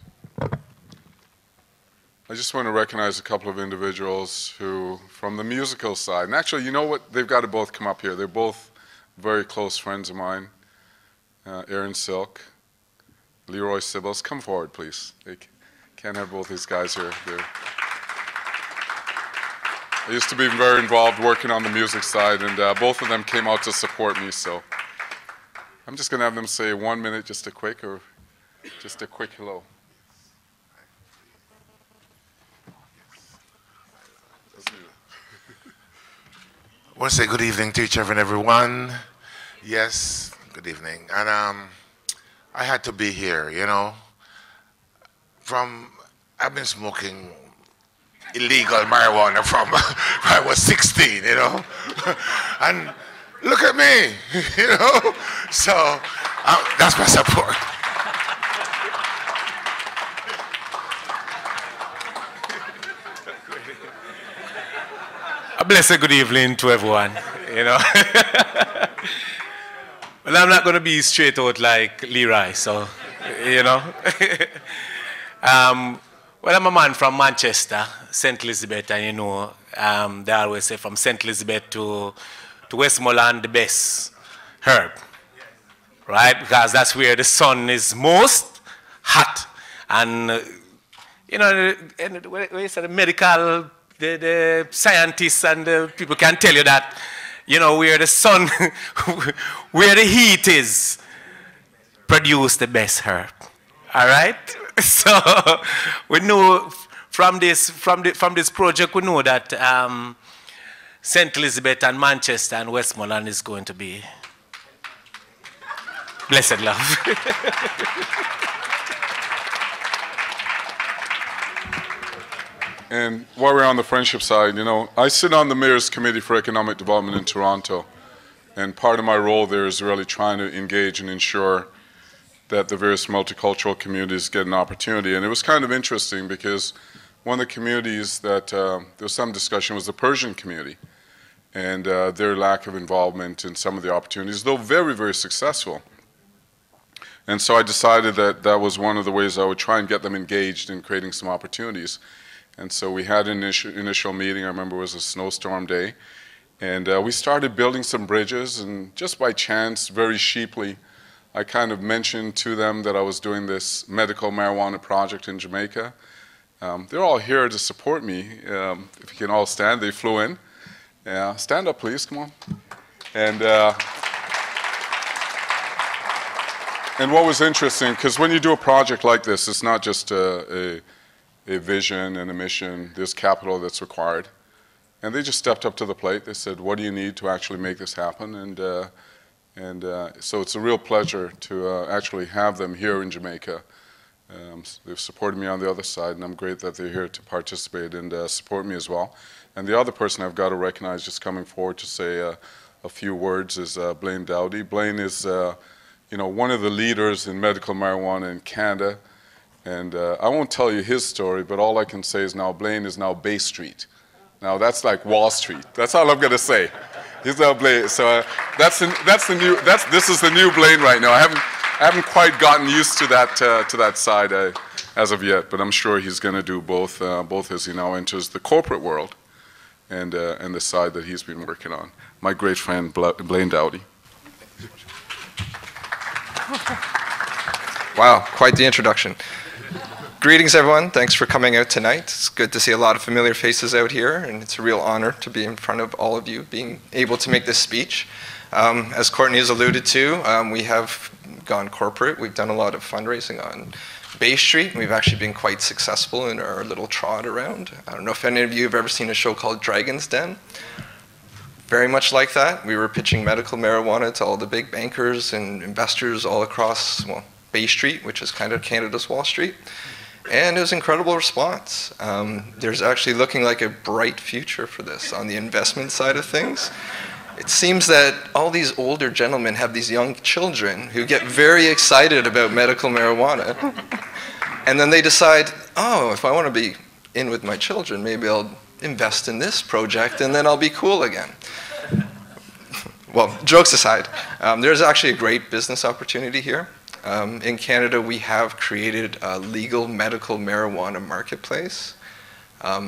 I just want to recognize a couple of individuals who, from the musical side, and actually, you know what? They've got to both come up here. They're both very close friends of mine. Aaron Silk, Leroy Sibbles. Come forward, please. They can't have both these guys here. I used to be very involved working on the music side, and both of them came out to support me, so I'm just going to have them say 1 minute, just a quick hello.
I want to say good evening to each and everyone. Yes, good evening. And I had to be here, you know. I've been smoking illegal marijuana from I was 16, you know. And look at me, you know. So that's my support.
A blessed good evening to everyone, you know. Well, I'm not going to be straight out like Leroy, so, you know. Well, I'm a man from Manchester, St. Elizabeth, and you know, they always say from St. Elizabeth to Westmoreland, the best herb, right? Because that's where the sun is most hot. And, you know, when you say the medical, the scientists and the people can tell you that, you know, where the sun, where the heat is, produce the best herb. All right? So we know from this project, we know that St. Elizabeth and Manchester and Westmoreland is going to be. Blessed love.
And while we're on the friendship side, you know, I sit on the Mayor's Committee for Economic Development in Toronto. And part of my role there is really trying to engage and ensure that the various multicultural communities get an opportunity. And it was kind of interesting because one of the communities that there was some discussion was the Persian community and their lack of involvement in some of the opportunities, though very, very successful. And so I decided that that was one of the ways I would try and get them engaged in creating some opportunities. And so we had an initial meeting. I remember it was a snowstorm day. And we started building some bridges. And just by chance, very sheeply, I kind of mentioned to them that I was doing this medical marijuana project in Jamaica. They're all here to support me. If you can all stand, they flew in. Stand up, please. Come on. And what was interesting, because when you do a project like this, it's not just a vision and a mission. There's capital that's required. And they just stepped up to the plate. They said, what do you need to actually make this happen? And so it's a real pleasure to actually have them here in Jamaica. They've supported me on the other side, and I'm great that they're here to participate and support me as well. And the other person I've got to recognize just coming forward to say a few words is Blaine Dowdy. Blaine is one of the leaders in medical marijuana in Canada. And I won't tell you his story, but all I can say is now Blaine is now Bay Street. Now that's like Wall Street. That's all I'm going to say. He's now Blaine. So this is the new Blaine right now. I haven't quite gotten used to that side as of yet, but I'm sure he's going to do both as he now enters the corporate world and the side that he's been working on. My great friend Blaine Dowdy.
Wow, quite the introduction. Greetings, everyone. Thanks for coming out tonight. It's good to see a lot of familiar faces out here, and it's a real honor to be in front of all of you, being able to make this speech. As Courtney has alluded to, we have gone corporate. We've done a lot of fundraising on Bay Street. We've actually been quite successful in our little trot around. I don't know if any of you have ever seen a show called Dragon's Den. Very much like that. We were pitching medical marijuana to all the big bankers and investors all across, well, Bay Street, which is kind of Canada's Wall Street. And it was an incredible response. There's actually looking like a bright future for this on the investment side of things. It seems that all these older gentlemen have these young children who get very excited about medical marijuana. And then they decide, oh, if I want to be in with my children, maybe I'll invest in this project and then I'll be cool again. Well, jokes aside, there's actually a great business opportunity here. In Canada, we have created a legal medical marijuana marketplace.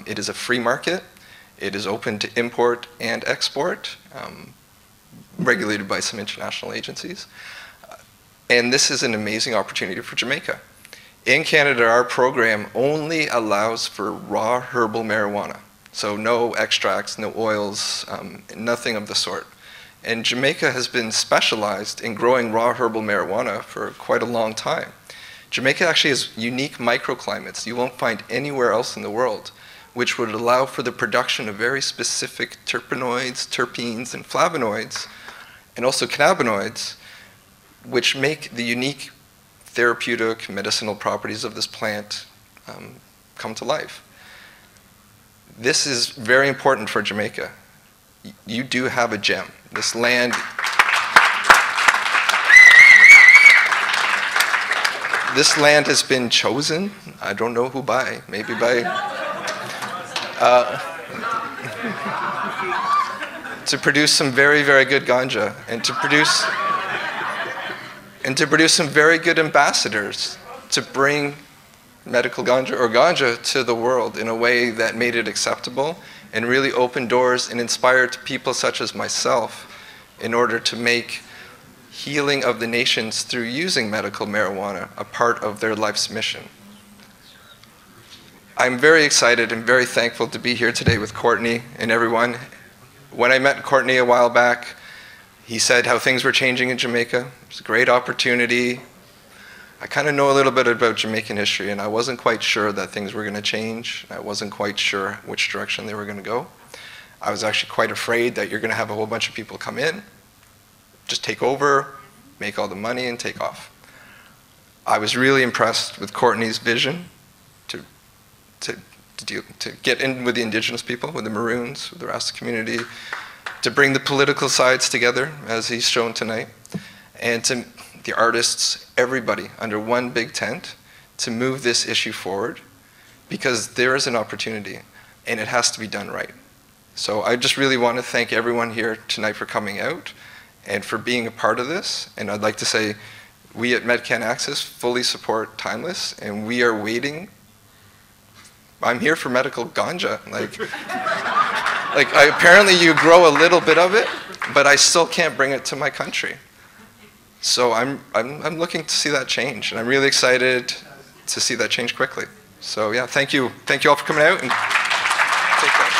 It is a free market. It is open to import and export, regulated by some international agencies. And this is an amazing opportunity for Jamaica. In Canada, our program only allows for raw herbal marijuana. So no extracts, no oils, nothing of the sort. And Jamaica has been specialized in growing raw herbal marijuana for quite a long time. Jamaica actually has unique microclimates you won't find anywhere else in the world, which would allow for the production of very specific terpenoids, terpenes, and flavonoids, and also cannabinoids, which make the unique therapeutic medicinal properties of this plant come to life. This is very important for Jamaica. You do have a gem. This land, has been chosen, I don't know who by, maybe by, to produce some very, very good ganja and to produce some very good ambassadors to bring medical ganja or ganja to the world in a way that made it acceptable and really opened doors and inspired people such as myself in order to make healing of the nations through using medical marijuana a part of their life's mission. I'm very excited and very thankful to be here today with Courtney and everyone. When I met Courtney a while back, he said how things were changing in Jamaica. It's a great opportunity. I kind of know a little bit about Jamaican history, and I wasn't quite sure that things were going to change. I wasn't quite sure which direction they were going to go. I was actually quite afraid that you're going to have a whole bunch of people come in, just take over, make all the money, and take off. I was really impressed with Courtney's vision to get in with the indigenous people, with the Maroons, with the Rasta community, to bring the political sides together, as he's shown tonight, and to the artists, everybody, under one big tent, to move this issue forward, because there is an opportunity, and it has to be done right. So I just really want to thank everyone here tonight for coming out and for being a part of this. And I'd like to say, we at MedCan Access fully support Timeless, and we are waiting. I'm here for medical ganja. Apparently you grow a little bit of it, but I still can't bring it to my country. So I'm looking to see that change, and I'm really excited to see that change quickly. So yeah, thank you all for coming out, and take care.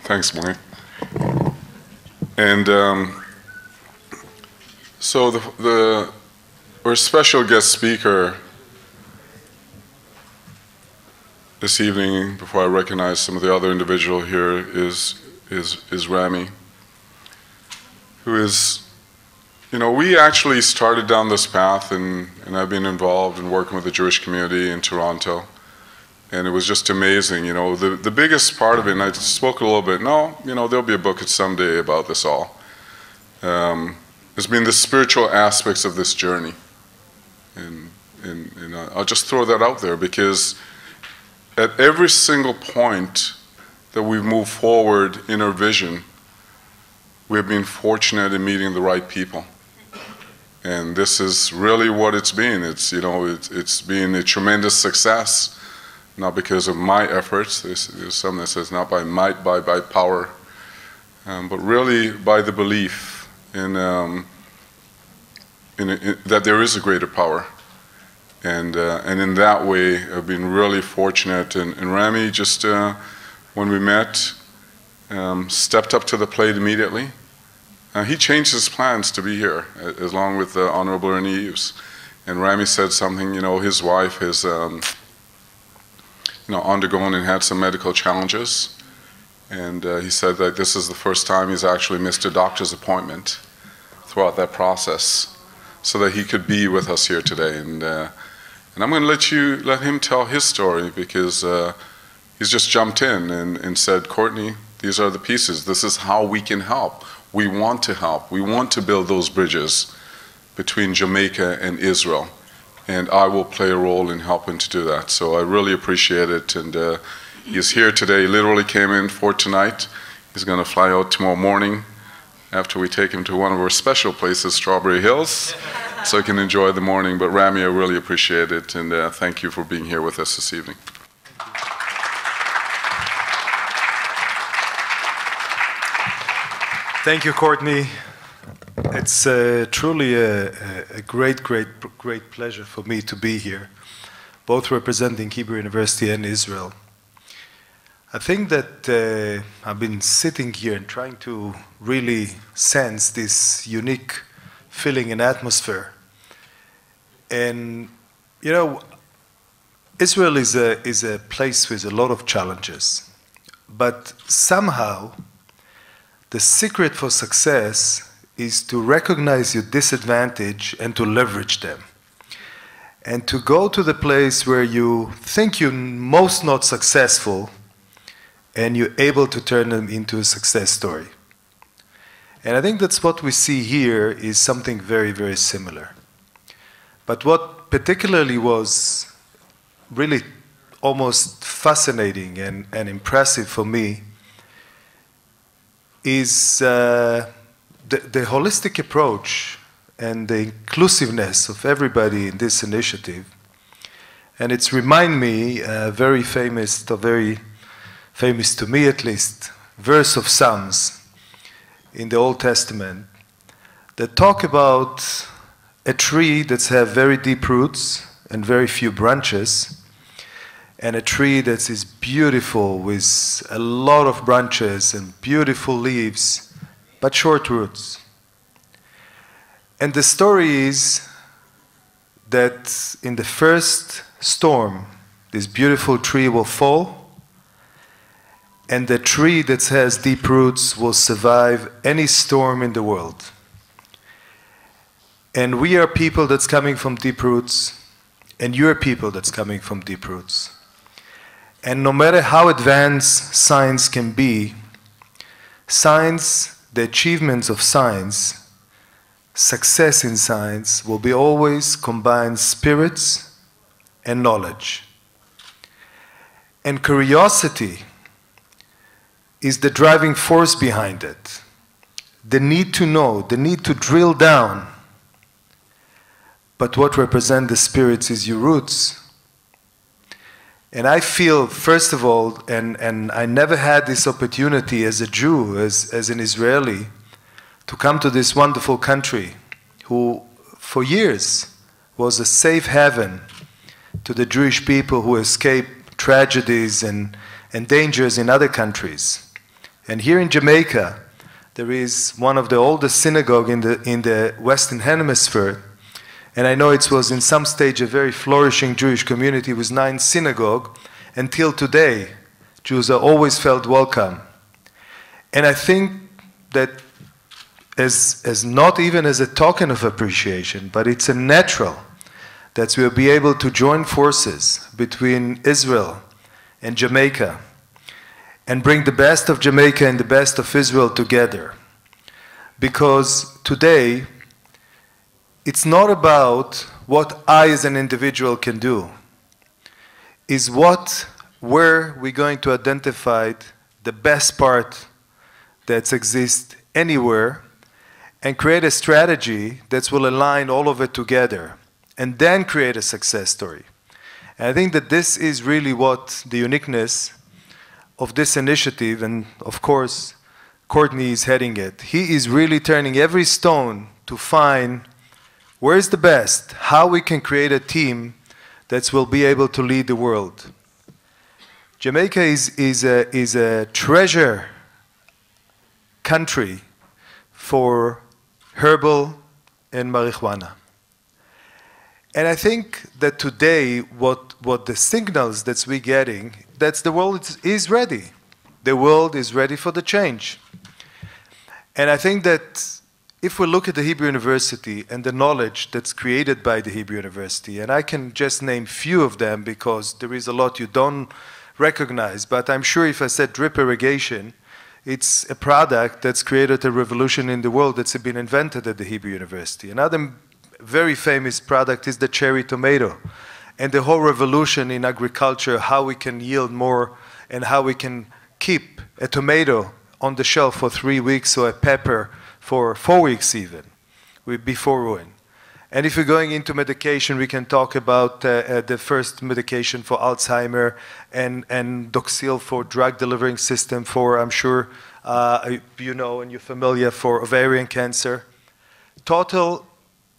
Thanks, Mike. And so our special guest speaker this evening, before I recognize some of the other individual here, is Rami, who is, we actually started down this path, and I've been involved in working with the Jewish community in Toronto. And it was just amazing, the biggest part of it, and I spoke a little bit, there'll be a book someday about this all. Has been the spiritual aspects of this journey. And I'll just throw that out there, because at every single point that we've moved forward in our vision, we've been fortunate in meeting the right people. And this is really what it's been. It's been a tremendous success. Not because of my efforts, there's some that says not by might, by power, but really by the belief in that there is a greater power. And in that way, I've been really fortunate. And Rami, just when we met, stepped up to the plate immediately. He changed his plans to be here, along with Honorable Ernie Eves. And Rami said something, his wife has undergone and had some medical challenges. And he said that this is the first time he's actually missed a doctor's appointment throughout that process, so that he could be with us here today. And I'm going to let him tell his story, because he's just jumped in and said, Courtney, these are the pieces. This is how we can help. We want to help. We want to build those bridges between Jamaica and Israel. And I will play a role in helping to do that. So I really appreciate it. And he's here today. He literally came in for tonight. He's going to fly out tomorrow morning after we take him to one of our special places, Strawberry Hills, so he can enjoy the morning. But Rami, I really appreciate it. And thank you for being here with us this evening.
Thank you, Courtney. It's truly a great pleasure for me to be here, both representing Hebrew University and Israel. I think that I've been sitting here and trying to really sense this unique feeling and atmosphere. And, Israel is a place with a lot of challenges, but somehow the secret for success is to recognize your disadvantage and to leverage them. And to go to the place where you think you're most not successful and you're able to turn them into a success story. And I think that's what we see here is something very, very similar. But what particularly was really almost fascinating and impressive for me is the holistic approach and the inclusiveness of everybody in this initiative. And it's remind me very famous to me at least, verse of Psalms in the Old Testament that talk about a tree that's have very deep roots and very few branches, and a tree that is beautiful with a lot of branches and beautiful leaves, but short roots. And the story is that in the first storm this beautiful tree will fall, and the tree that has deep roots will survive any storm in the world. And we are people that's coming from deep roots, and you're people that's coming from deep roots. And no matter how advanced science can be, science, the achievements of science, success in science will be always combine spirits and knowledge. And curiosity is the driving force behind it. The need to know, the need to drill down. But what represent the spirits is your roots. And I feel, first of all, and I never had this opportunity as a Jew, as an Israeli, to come to this wonderful country, who for years was a safe haven to the Jewish people who escaped tragedies and dangers in other countries. And here in Jamaica, there is one of the oldest synagogues in the Western Hemisphere. And I know it was in some stage a very flourishing Jewish community with 9 synagogues. Until today, Jews are always felt welcome. And I think that as not even as a token of appreciation, but it's a natural that we'll be able to join forces between Israel and Jamaica and bring the best of Jamaica and the best of Israel together. Because today, it's not about what I as an individual can do. Is where we're going to identify the best part that exists anywhere and create a strategy that will align all of it together and then create a success story. And I think that this is really what the uniqueness of this initiative, and of course, Courtney is heading it. He is really turning every stone to find where's the best, how we can create a team that will be able to lead the world. Jamaica is a treasure country for herbal and marijuana. And I think that today, what the signals that we're getting, that's the world is ready. The world is ready for the change. And I think that if we look at the Hebrew University and the knowledge that's created by the Hebrew University, and I can just name few of them because there is a lot you don't recognize, but I'm sure if I said drip irrigation, it's a product that's created a revolution in the world that's been invented at the Hebrew University. Another very famous product is the cherry tomato, and the whole revolution in agriculture, how we can yield more and how we can keep a tomato on the shelf for 3 weeks or a pepper for 4 weeks even, before ruin. And if we're going into medication, we can talk about the first medication for Alzheimer and Doxil for drug delivering system for, I'm sure you know and you're familiar, for ovarian cancer. Total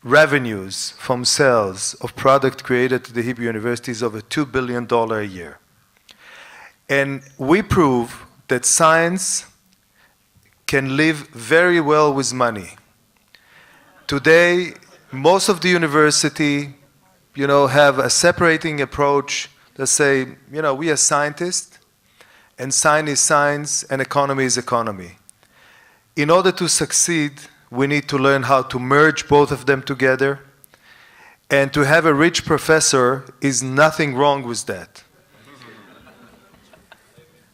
revenues from sales of product created at the Hebrew University is over $2 billion a year. And we prove that science can live very well with money. Today, most of the university, have a separating approach that say, we are scientists, and science is science, and economy is economy. In order to succeed, we need to learn how to merge both of them together, and to have a rich professor is nothing wrong with that.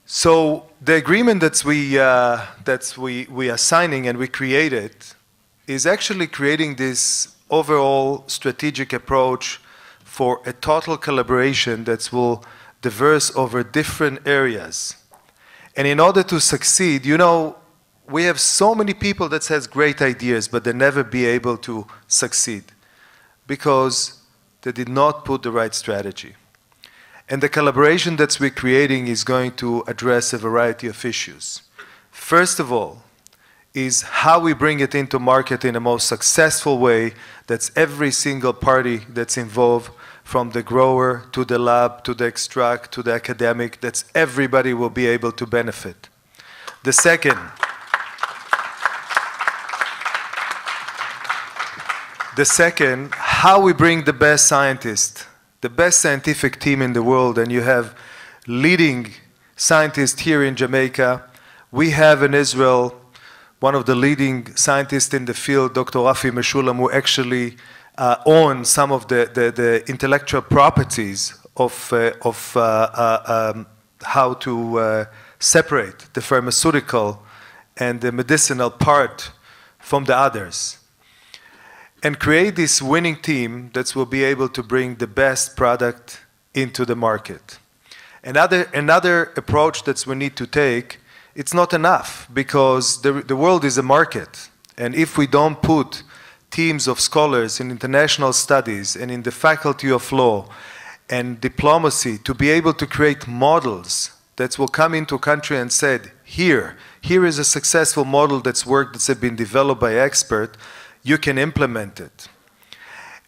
So the agreement that we are signing and we created is actually creating this overall strategic approach for a total collaboration that will diverse over different areas. And in order to succeed, we have so many people that has great ideas, but they never be able to succeed because they did not put the right strategy. And the collaboration that we're creating is going to address a variety of issues. First of all, is how we bring it into market in a most successful way that's every single party that's involved, from the grower to the lab to the extract to the academic, that's everybody will be able to benefit. The second, how we bring the best scientists the best scientific team in the world, and you have leading scientists here in Jamaica. We have in Israel one of the leading scientists in the field, Dr. Rafi Meshulam, who actually owns some of the intellectual properties of how to separate the pharmaceutical and the medicinal part from the others, and create this winning team that will be able to bring the best product into the market. Another approach that we need to take, it's not enough, because the world is a market, and if we don't put teams of scholars in international studies and in the faculty of law and diplomacy to be able to create models that will come into a country and said, here is a successful model that's worked, that's been developed by expert, you can implement it.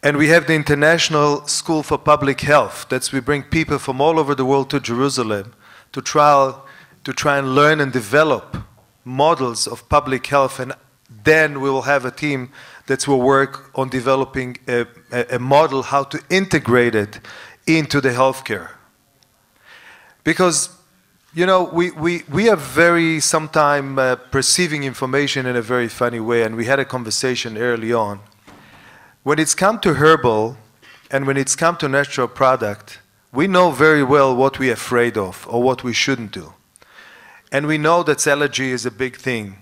And we have the International School for Public Health, that's we bring people from all over the world to Jerusalem to try and learn and develop models of public health, and then we will have a team that will work on developing a model how to integrate it into the healthcare. Because, you know, we are very sometimes perceiving information in a very funny way, and we had a conversation early on. When it's come to herbal and when it's come to natural product, we know very well what we're afraid of or what we shouldn't do. And we know that allergy is a big thing.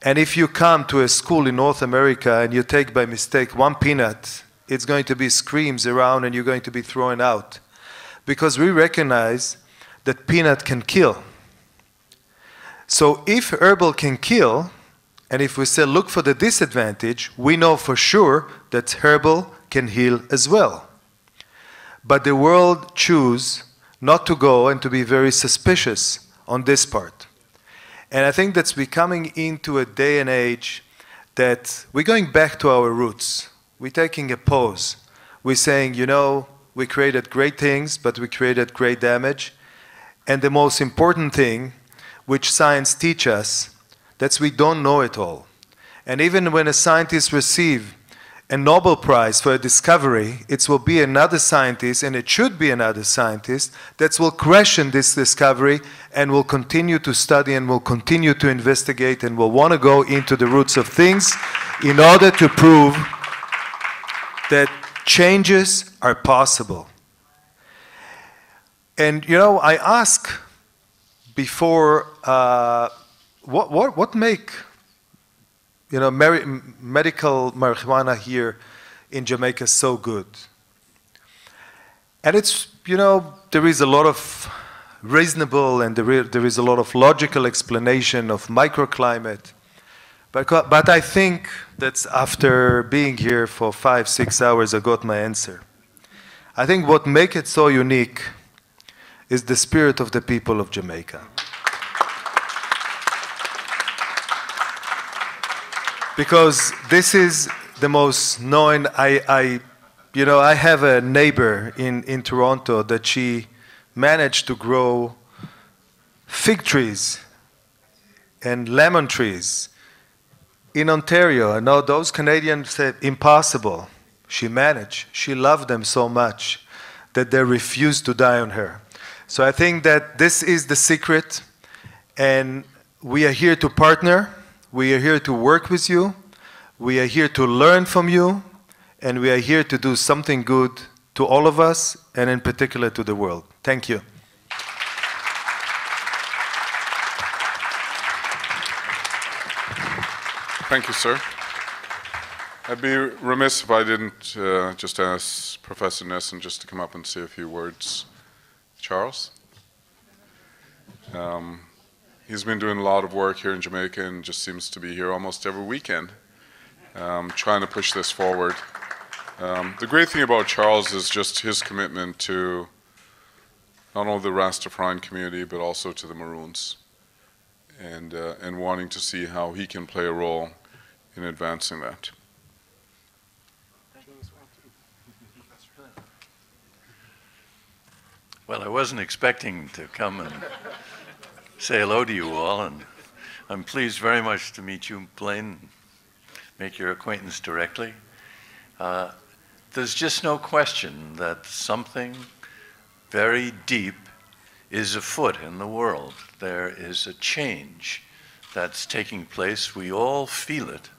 And if you come to a school in North America and you take by mistake one peanut, it's going to be screams around and you're going to be thrown out. Because we recognize that peanut can kill. So if herbal can kill, and if we say look for the disadvantage, we know for sure that herbal can heal as well. But the world choose not to go and to be very suspicious on this part. And I think that's becoming into a day and age that we're going back to our roots. We're taking a pause. We're saying, you know, we created great things, but we created great damage. And the most important thing, which science teaches us, that's we don't know it all. And even when a scientist receives a Nobel Prize for a discovery, it will be another scientist, and it should be another scientist, that will question this discovery and will continue to study and will continue to investigate and will want to go into the roots of things in order to prove that changes are possible. And, you know, I ask before, what make, you know, medical marijuana here in Jamaica so good? And it's, you know, there is a lot of reasonable and there is a lot of logical explanation of microclimate. But I think that after being here for 5-6 hours, I got my answer. I think what makes it so unique is the spirit of the people of Jamaica. Because this is the most known, you know, I have a neighbor in Toronto that she managed to grow fig trees and lemon trees in Ontario. And now those Canadians said, impossible. She managed. She loved them so much that they refused to die on her. So I think that this is the secret, and we are here to partner. We are here to work with you. We are here to learn from you. And we are here to do something good to all of us, and in particular to the world. Thank you.
Thank you, sir. I'd be remiss if I didn't just ask Professor Nesson just to come up and say a few words. Charles? He's been doing a lot of work here in Jamaica and just seems to be here almost every weekend, trying to push this forward. The great thing about Charles is just his commitment to not only the Rastafarian community, but also to the Maroons, and wanting to see how he can play a role in advancing that.
Well, I wasn't expecting to come and say hello to you all, and I'm pleased very much to meet you, Blaine, make your acquaintance directly. there's just no question that something very deep is afoot in the world. There is a change that's taking place. We all feel it,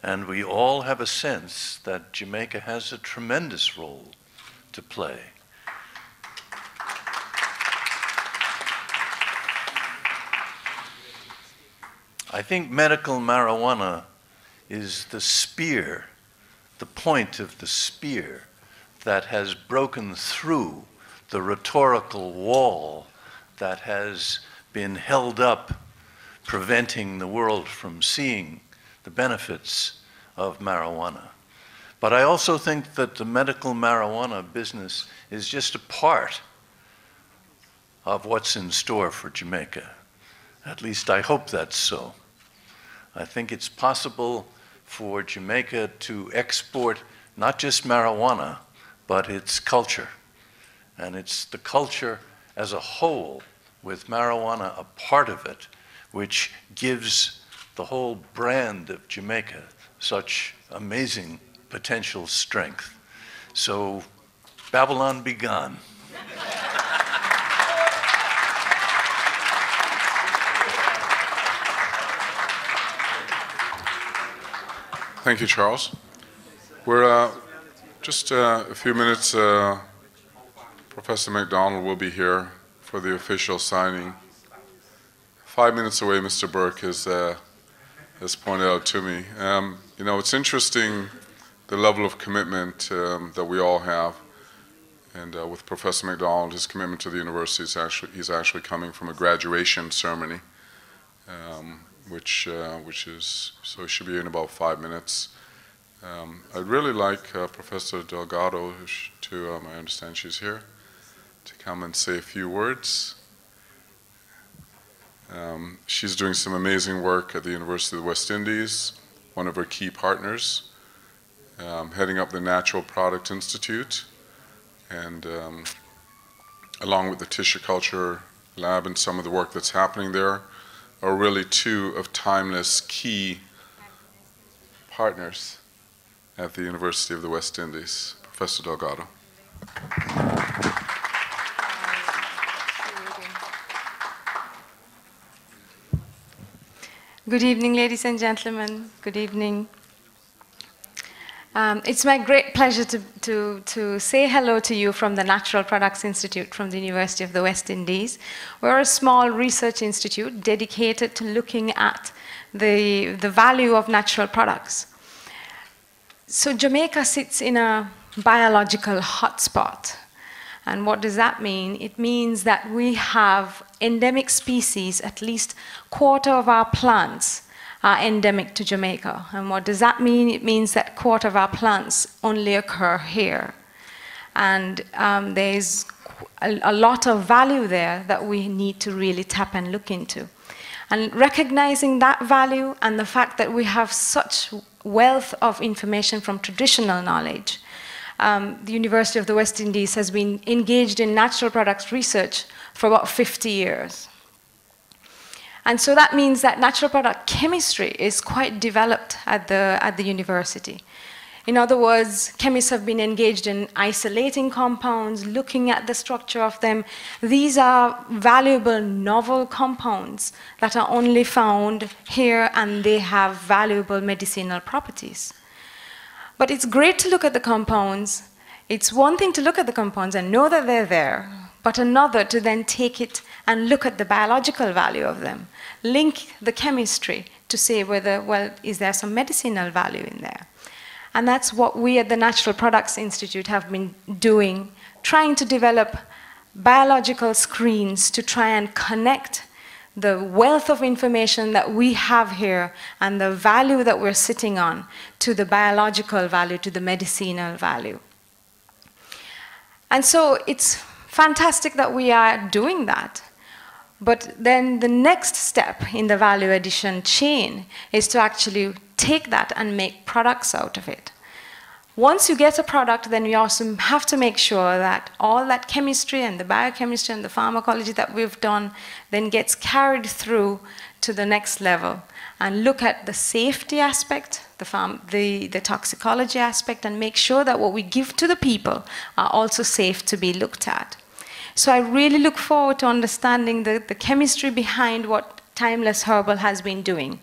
and we all have a sense that Jamaica has a tremendous role to play. I think medical marijuana is the spear, the point of the spear that has broken through the rhetorical wall that has been held up, preventing the world from seeing the benefits of marijuana. But I also think that the medical marijuana business is just a part of what's in store for Jamaica. At least I hope that's so. I think it's possible for Jamaica to export not just marijuana, but its culture. And it's the culture as a whole, with marijuana a part of it, which gives the whole brand of Jamaica such amazing potential strength. So, Babylon be gone.
Thank you, Charles. We're just a few minutes. Professor McDonald will be here for the official signing. 5 minutes away, Mr. Burke has pointed out to me. You know, it's interesting the level of commitment that we all have. And with Professor McDonald, his commitment to the university is he's actually coming from a graduation ceremony. Which is, so it should be in about 5 minutes. I'd really like Professor Delgado to, I understand she's here, to come and say a few words. She's doing some amazing work at the University of the West Indies, one of her key partners, heading up the Natural Product Institute, and along with the Tissue Culture Lab and some of the work that's happening there, are really two of Timeless key partners at the University of the West Indies. Professor Delgado.
Good evening, ladies and gentlemen. Good evening. It's my great pleasure to say hello to you from the Natural Products Institute from the University of the West Indies. We're a small research institute dedicated to looking at the value of natural products. So Jamaica sits in a biological hotspot. And what does that mean? It means that we have endemic species, at least a quarter of our plants are endemic to Jamaica. And what does that mean? It means that a quarter of our plants only occur here. And there's a lot of value there that we need to really tap and look into. And recognizing that value and the fact that we have such wealth of information from traditional knowledge, the University of the West Indies has been engaged in natural products research for about 50 years. And so that means that natural product chemistry is quite developed at the university. In other words, chemists have been engaged in isolating compounds, looking at the structure of them. These are valuable, novel compounds that are only found here, and they have valuable medicinal properties. But it's great to look at the compounds. It's one thing to look at the compounds and know that they're there, but another to then take it and look at the biological value of them, link the chemistry to say whether, well, is there some medicinal value in there? And that's what we at the Natural Products Institute have been doing, trying to develop biological screens to try and connect the wealth of information that we have here and the value that we're sitting on to the biological value, to the medicinal value. And so it's fantastic that we are doing that. But then the next step in the value addition chain is to actually take that and make products out of it. Once you get a product, then you also have to make sure that all that chemistry and the biochemistry and the pharmacology that we've done then gets carried through to the next level and look at the safety aspect, the toxicology aspect, and make sure that what we give to the people are also safe to be looked at. So I really look forward to understanding the chemistry behind what Timeless Herbal has been doing.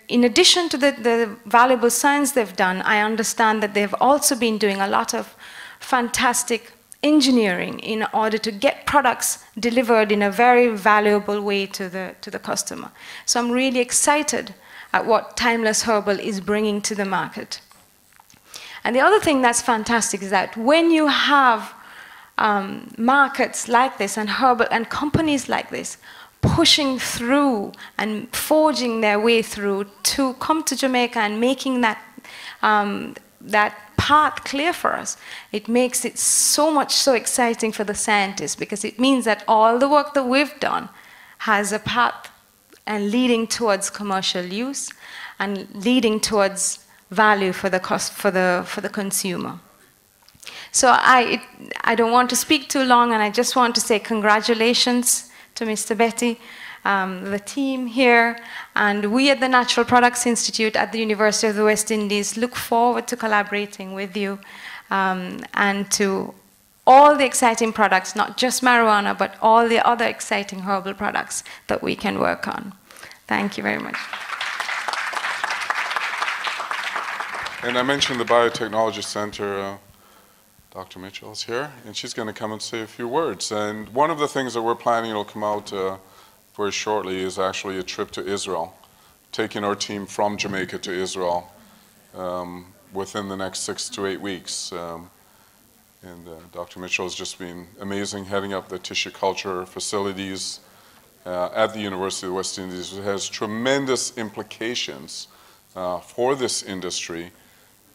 In addition to the valuable science they've done, I understand that they've also been doing a lot of fantastic engineering in order to get products delivered in a very valuable way to the customer. So I'm really excited at what Timeless Herbal is bringing to the market. And the other thing that's fantastic is that when you have markets like this and herbal and companies like this pushing through and forging their way through to come to Jamaica and making that path clear for us, it makes it so exciting for the scientists, because it means that all the work that we've done has a path and leading towards commercial use and leading towards value for the consumer. So I don't want to speak too long, and I just want to say congratulations to Mr. Betty, the team here, and we at the Natural Products Institute at the University of the West Indies look forward to collaborating with you and to all the exciting products, not just marijuana, but all the other exciting herbal products that we can work on. Thank you very much.
And I mentioned the Biotechnology Center. Dr. Mitchell's here, and she's going to come and say a few words. And one of the things that we're planning will come out very shortly is actually a trip to Israel, taking our team from Jamaica to Israel within the next 6 to 8 weeks. And Dr. Mitchell has just been amazing, heading up the tissue culture facilities at the University of the West Indies. It has tremendous implications for this industry,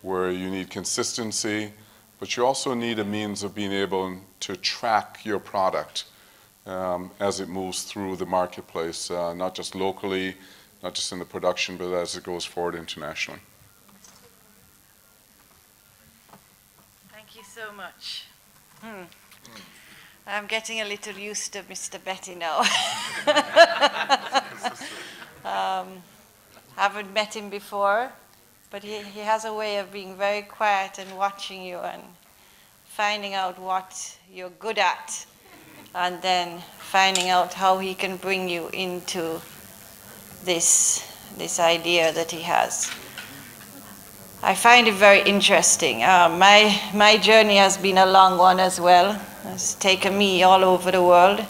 where you need consistency, but you also need a means of being able to track your product as it moves through the marketplace, not just locally, not just in the production, but as it goes forward internationally.
Thank you so much. I'm getting a little used to Mr. Betty now. Haven't met him before, but he has a way of being very quiet and watching you and finding out what you're good at, and then finding out how he can bring you into this idea that he has. I find it very interesting. My journey has been a long one as well. It's taken me all over the world.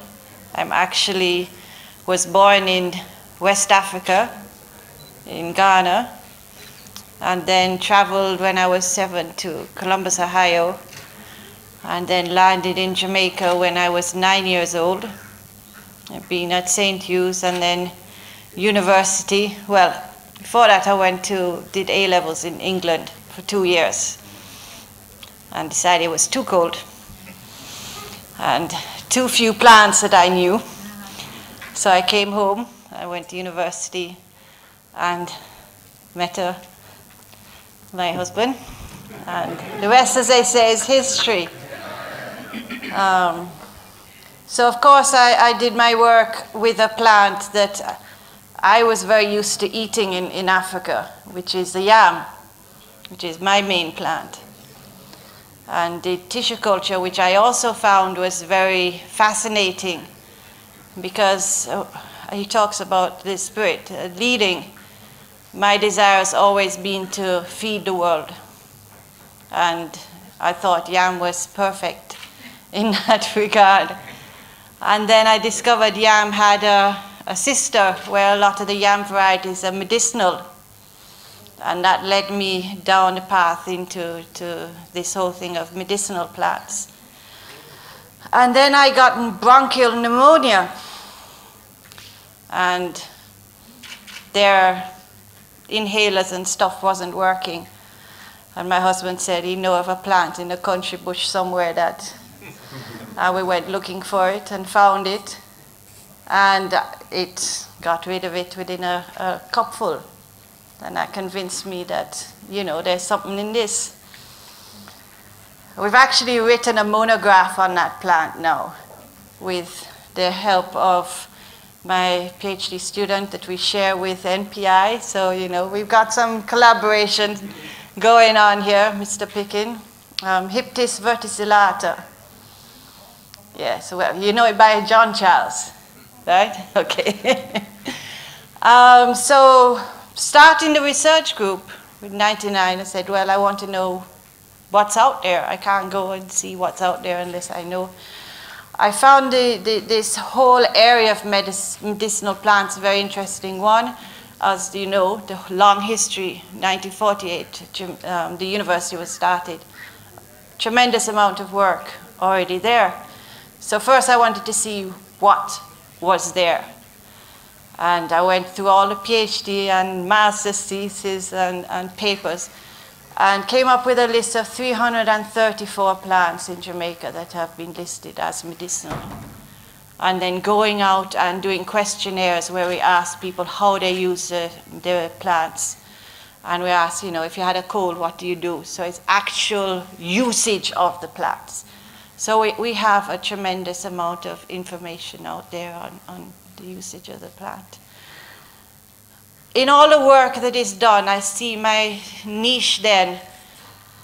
Was born in West Africa, in Ghana, and then traveled when I was 7 to Columbus, Ohio, and then landed in Jamaica when I was 9 years old. I've been at St. Hugh's and then university. Well, before that I did A-levels in England for 2 years and decided it was too cold and too few plants that I knew. So I came home, I went to university and met my husband, and the rest, as they say, is history. So of course I did my work with a plant that I was very used to eating in Africa, which is the yam, which is my main plant. And the tissue culture, which I also found was very fascinating, because he talks about the spirit leading. My desire has always been to feed the world. And I thought yam was perfect in that regard. And then I discovered yam had a sister where a lot of the yam varieties are medicinal. And that led me down the path into this whole thing of medicinal plants. And then I got bronchial pneumonia. And their inhalers and stuff wasn't working. And my husband said he knew of a plant in the country bush somewhere that we went looking for it and found it. And it got rid of it within a cupful. And that convinced me that, there's something in this. We've actually written a monograph on that plant now with the help of my PhD student that we share with NPI. So, you know, we've got some collaboration going on here, Mr. Pickin. Hyptis verticillata. Yes, well, you know it by John Charles, right? Okay. So, starting the research group with 99, I said, well, I want to know what's out there. I can't go and see what's out there unless I know. I found this whole area of medicinal plants a very interesting one. As you know, the long history, 1948, the university was started. Tremendous amount of work already there. So first I wanted to see what was there. And I went through all the PhD and master's theses and papers, and came up with a list of 334 plants in Jamaica that have been listed as medicinal. And then going out and doing questionnaires where we ask people how they use the plants. And we ask, you know, if you had a cold, what do you do? So it's actual usage of the plants. So we have a tremendous amount of information out there on the usage of the plant. In all the work that is done, I see my niche then.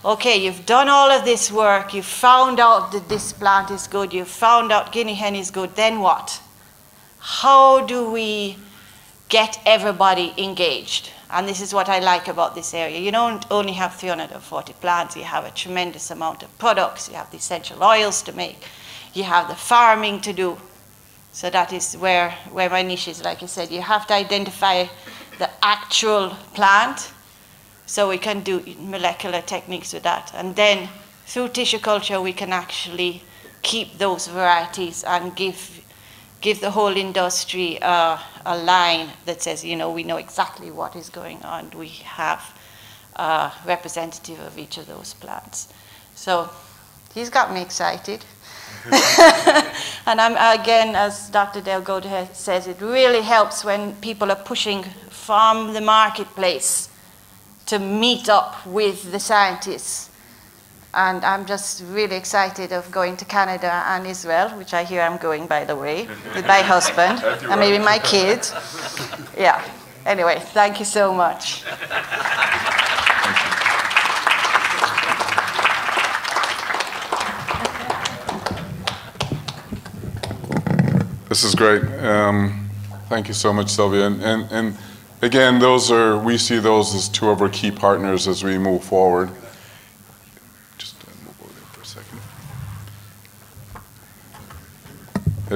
Okay, you've done all of this work, you've found out that this plant is good, you've found out guinea hen is good, then what? How do we get everybody engaged? And this is what I like about this area. You don't only have 340 plants, you have a tremendous amount of products, you have the essential oils to make, you have the farming to do. So that is where my niche is. Like I said, you have to identify the actual plant, so we can do molecular techniques with that. And then through tissue culture, we can actually keep those varieties and give the whole industry a line that says, you know, we know exactly what is going on. We have a representative of each of those plants. So he's got me excited. And I'm, again, as Dr. Delgado says, it really helps when people are pushing from the marketplace to meet up with the scientists. And I'm just really excited of going to Canada and Israel, which I hear I'm going, by the way, with my husband and maybe my kids. Yeah. Anyway, thank you so much.
This is great. Thank you so much, Sylvia. And again, we see those as two of our key partners as we move forward. Just move over there for a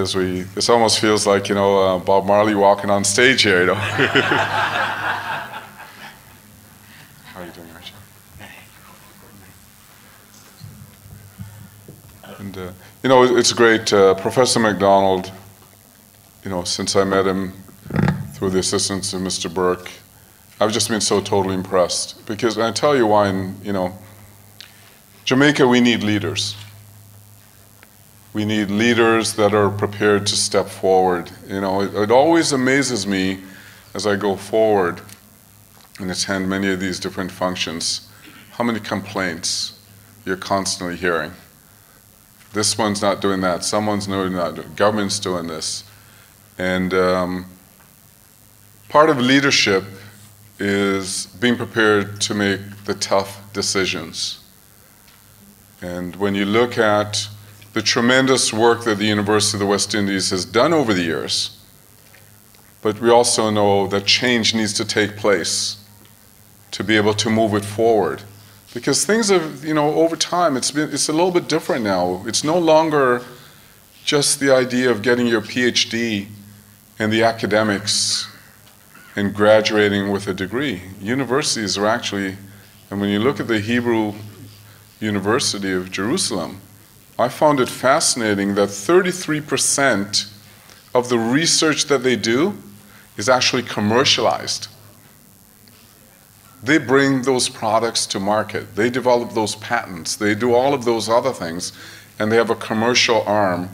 second. This almost feels like, you know, Bob Marley walking on stage here, you know. How are you doing, Archie? And, you know, it's great. Professor McDonald, you know, since I met him through the assistance of Mr. Burke, I've just been so totally impressed. Because I tell you why, you know, Jamaica, we need leaders. We need leaders that are prepared to step forward. You know, it always amazes me as I go forward and attend many of these different functions, how many complaints you're constantly hearing. This one's not doing that, someone's doing that, government's doing this. And part of leadership is being prepared to make the tough decisions. And when you look at the tremendous work that the University of the West Indies has done over the years, but we also know that change needs to take place to be able to move it forward. Because things have, you know, over time, it's a little bit different now. It's no longer just the idea of getting your PhD and the academics and graduating with a degree. Universities are actually, and when you look at the Hebrew University of Jerusalem, I found it fascinating that 33% of the research that they do is actually commercialized. They bring those products to market. They develop those patents. They do all of those other things, and they have a commercial arm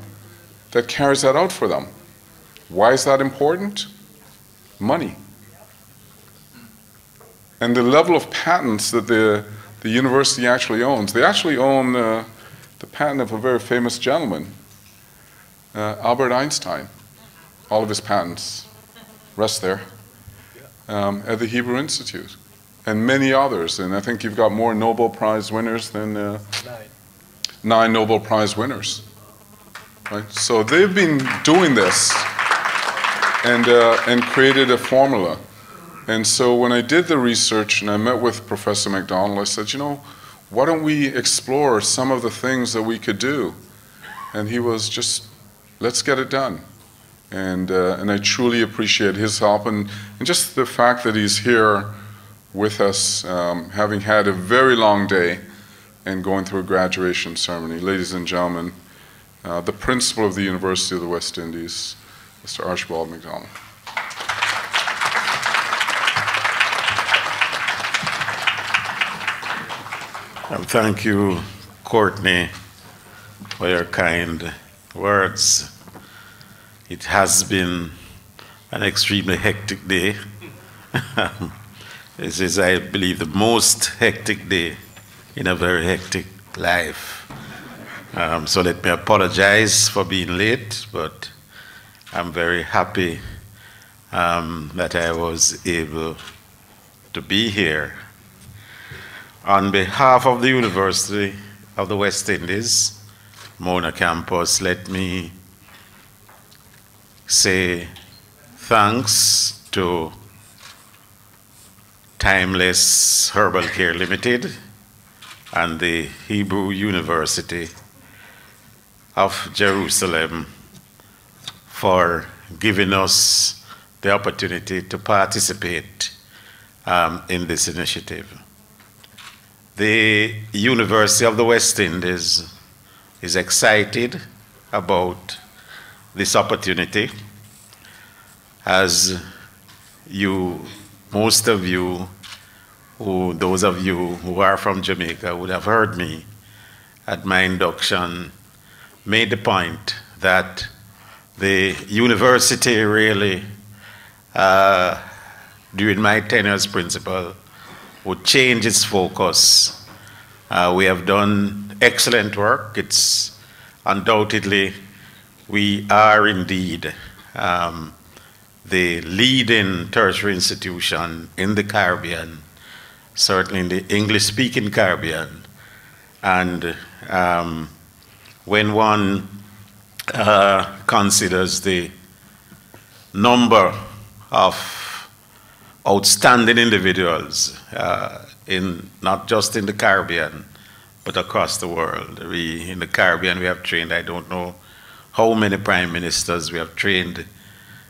that carries that out for them. Why is that important? Money. And the level of patents that the university actually owns. They actually own the patent of a very famous gentleman, Albert Einstein. all of his patents rest there at the Hebrew Institute, and many others. And I think you've got more Nobel Prize winners than 9 Nobel Prize winners. Right? So they've been doing this and created a formula. And so when I did the research and I met with Professor McDonald, I said, you know, why don't we explore some of the things that we could do? And he was just, let's get it done. And I truly appreciate his help and just the fact that he's here with us, having had a very long day and going through a graduation ceremony. Ladies and gentlemen, the principal of the University of the West Indies, Mr. Archibald MacDonald.
Thank you, Courtney, for your kind words. It has been an extremely hectic day. This is, I believe, the most hectic day in a very hectic life. So let me apologize for being late, but I'm very happy that I was able to be here. On behalf of the University of the West Indies, Mona campus, let me say thanks to Timeless Herbal Care Limited and the Hebrew University of Jerusalem for giving us the opportunity to participate in this initiative. The University of the West Indies is excited about this opportunity. As most of you, those of you who are from Jamaica would have heard me at my induction, made the point that the university really, during my tenure as principal, would change its focus. We have done excellent work. It's undoubtedly, we are indeed the leading tertiary institution in the Caribbean, certainly in the English-speaking Caribbean. And when one considers the number of outstanding individuals not just in the Caribbean, but across the world. In the Caribbean, we have trained, I don't know how many prime ministers we have trained,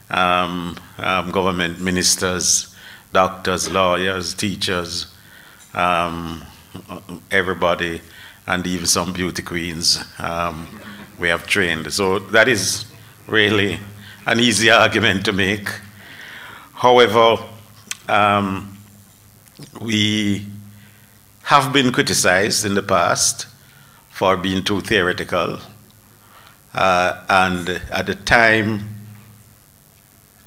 government ministers, doctors, lawyers, teachers, everybody, and even some beauty queens we have trained. So that is really an easy argument to make. However, we have been criticized in the past for being too theoretical. And at the time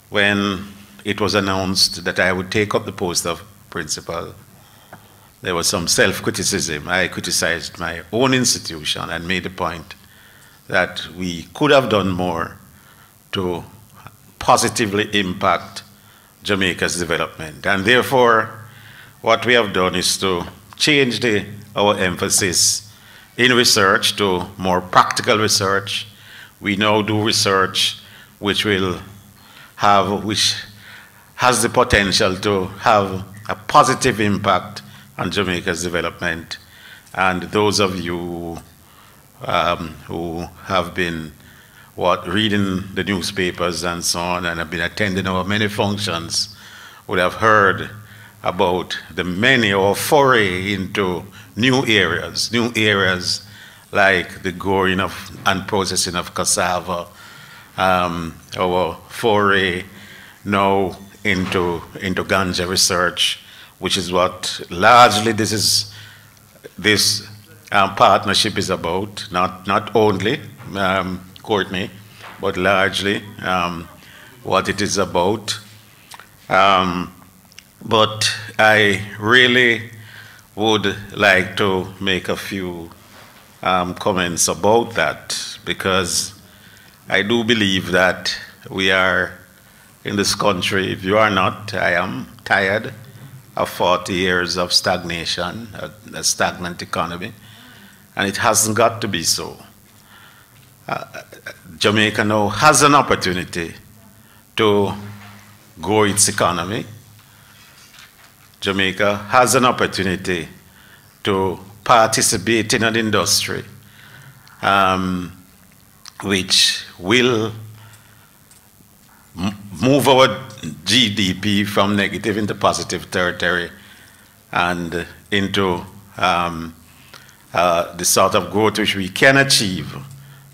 when it was announced that I would take up the post of principal, there was some self-criticism. I criticized my own institution and made the point that we could have done more to positively impact Jamaica's development. And therefore, what we have done is to change our emphasis in research to more practical research. We now do research which has the potential to have a positive impact on Jamaica's development. And those of you who have been reading the newspapers and so on and have been attending our many functions would have heard about the many or foray into new areas like the growing of and processing of cassava, our foray now into ganja research, which is what largely this partnership is about, not only Courtney, but largely what it is about. But I really would like to make a few comments about that, because I do believe that we are in this country, if you are not, I am tired of 40 years of stagnation, a stagnant economy, and it hasn't got to be so. Jamaica now has an opportunity to grow its economy. Jamaica has an opportunity to participate in an industry which will move our GDP from negative into positive territory and into the sort of growth which we can achieve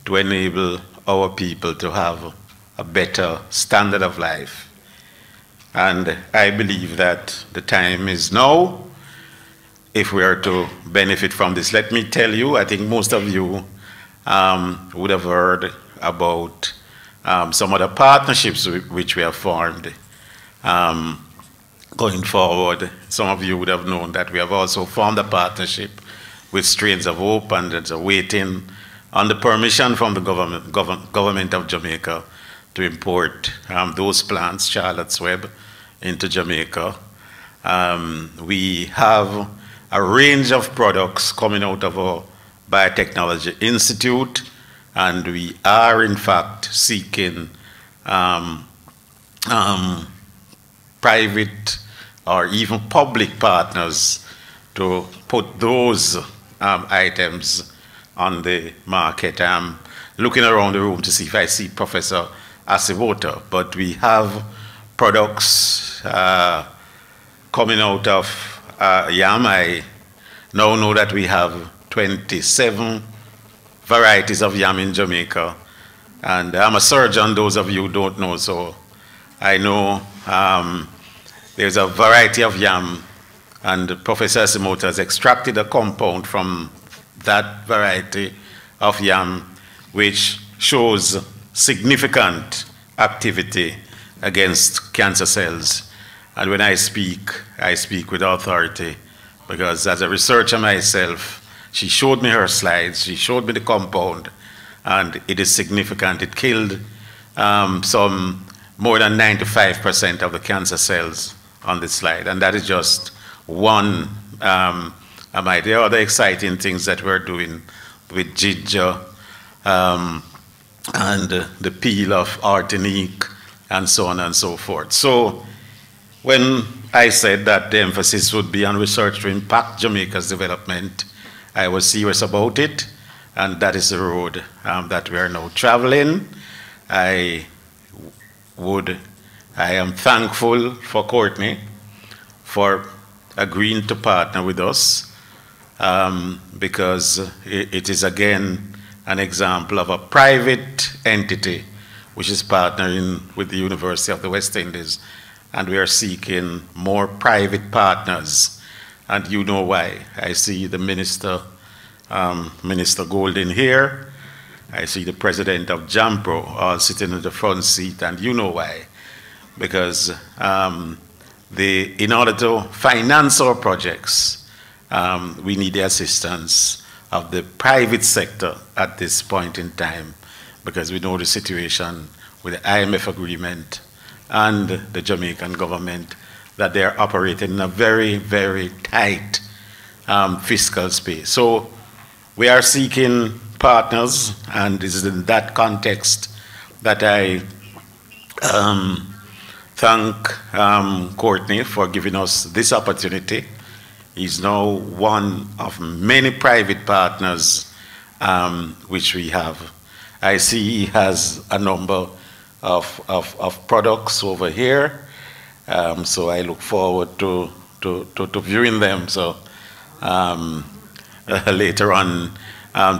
to enable our people to have a better standard of life. And I believe that the time is now if we are to benefit from this. Let me tell you, I think most of you would have heard about some other partnerships which we have formed going forward. Some of you would have known that we have also formed a partnership with Strains of Hope, and it's waiting on the permission from the government of Jamaica to import those plants, Charlotte's Web, into Jamaica. We have a range of products coming out of our Biotechnology Institute, and we are in fact seeking private or even public partners to put those items on the market. I'm looking around the room to see if I see Professor Asivota, but we have products coming out of yam. I now know that we have 27 varieties of yam in Jamaica, and I'm a surgeon, those of you who don't know, so I know there's a variety of yam, and Professor Asimoto has extracted a compound from that variety of yam which shows significant activity against cancer cells. And when I speak with authority, because as a researcher myself, she showed me her slides, she showed me the compound, and it is significant. It killed some more than 95% of the cancer cells on the slide, and that is just one. There are other exciting things that we're doing with ginger and the peel of arsenic and so on and so forth. So when I said that the emphasis would be on research to impact Jamaica's development, I was serious about it, and that is the road that we are now traveling. I am thankful for Courtney for agreeing to partner with us because it is again an example of a private entity which is partnering with the University of the West Indies, and we are seeking more private partners, and you know why. I see the Minister Golden here. I see the President of JAMPRO all sitting in the front seat, and you know why. Because in order to finance our projects, we need the assistance of the private sector at this point in time, because we know the situation with the IMF agreement and the Jamaican government, that they're operating in a very, very tight fiscal space. So we are seeking partners, and it is in that context that I thank Courtney for giving us this opportunity. He's now one of many private partners which we have. I see he has a number of products over here, so I look forward to viewing them. So later on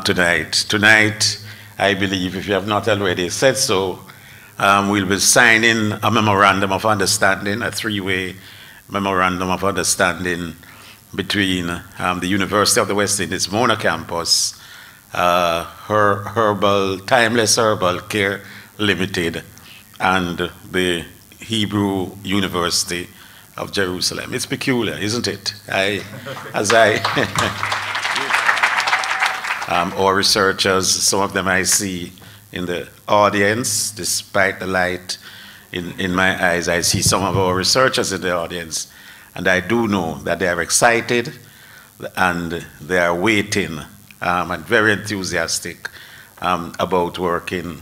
tonight. Tonight, I believe, if you have not already said so, we'll be signing a memorandum of understanding, a three-way memorandum of understanding between the University of the West Indies Mona campus, Herbal, Timeless Herbal Care Limited, and the Hebrew University of Jerusalem. It's peculiar, isn't it? Our researchers, some of them I see in the audience, despite the light in my eyes. I see some of our researchers in the audience, and I do know that they are excited and they are waiting and very enthusiastic about working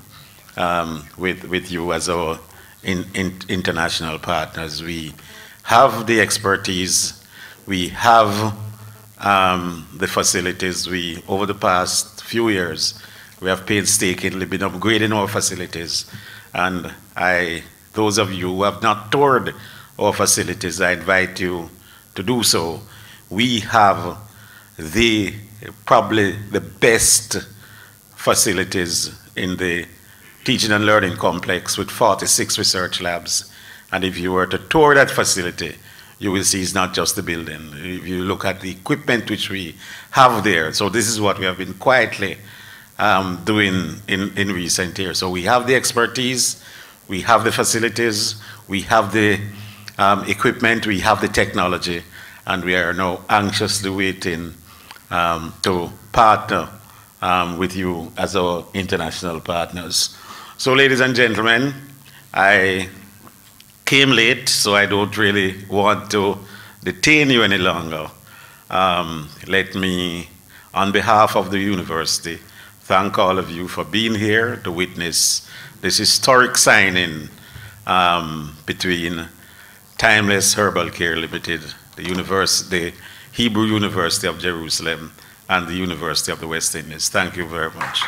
with you as our international partners. We have the expertise, we have the facilities. Over the past few years, we have painstakingly been upgrading our facilities, and those of you who have not toured our facilities, I invite you to do so. We have probably the best facilities in the teaching and learning complex with 46 research labs. And if you were to tour that facility, you will see it's not just the building. If you look at the equipment which we have there, so this is what we have been quietly doing in recent years. So we have the expertise, we have the facilities, we have the equipment, we have the technology, and we are now anxiously waiting to partner with you as our international partners. So ladies and gentlemen, I came late, so I don't really want to detain you any longer. Let me, on behalf of the university, thank all of you for being here to witness this historic signing between Timeless Herbal Care Limited, the Hebrew University of Jerusalem, and the University of the West Indies. Thank you very much.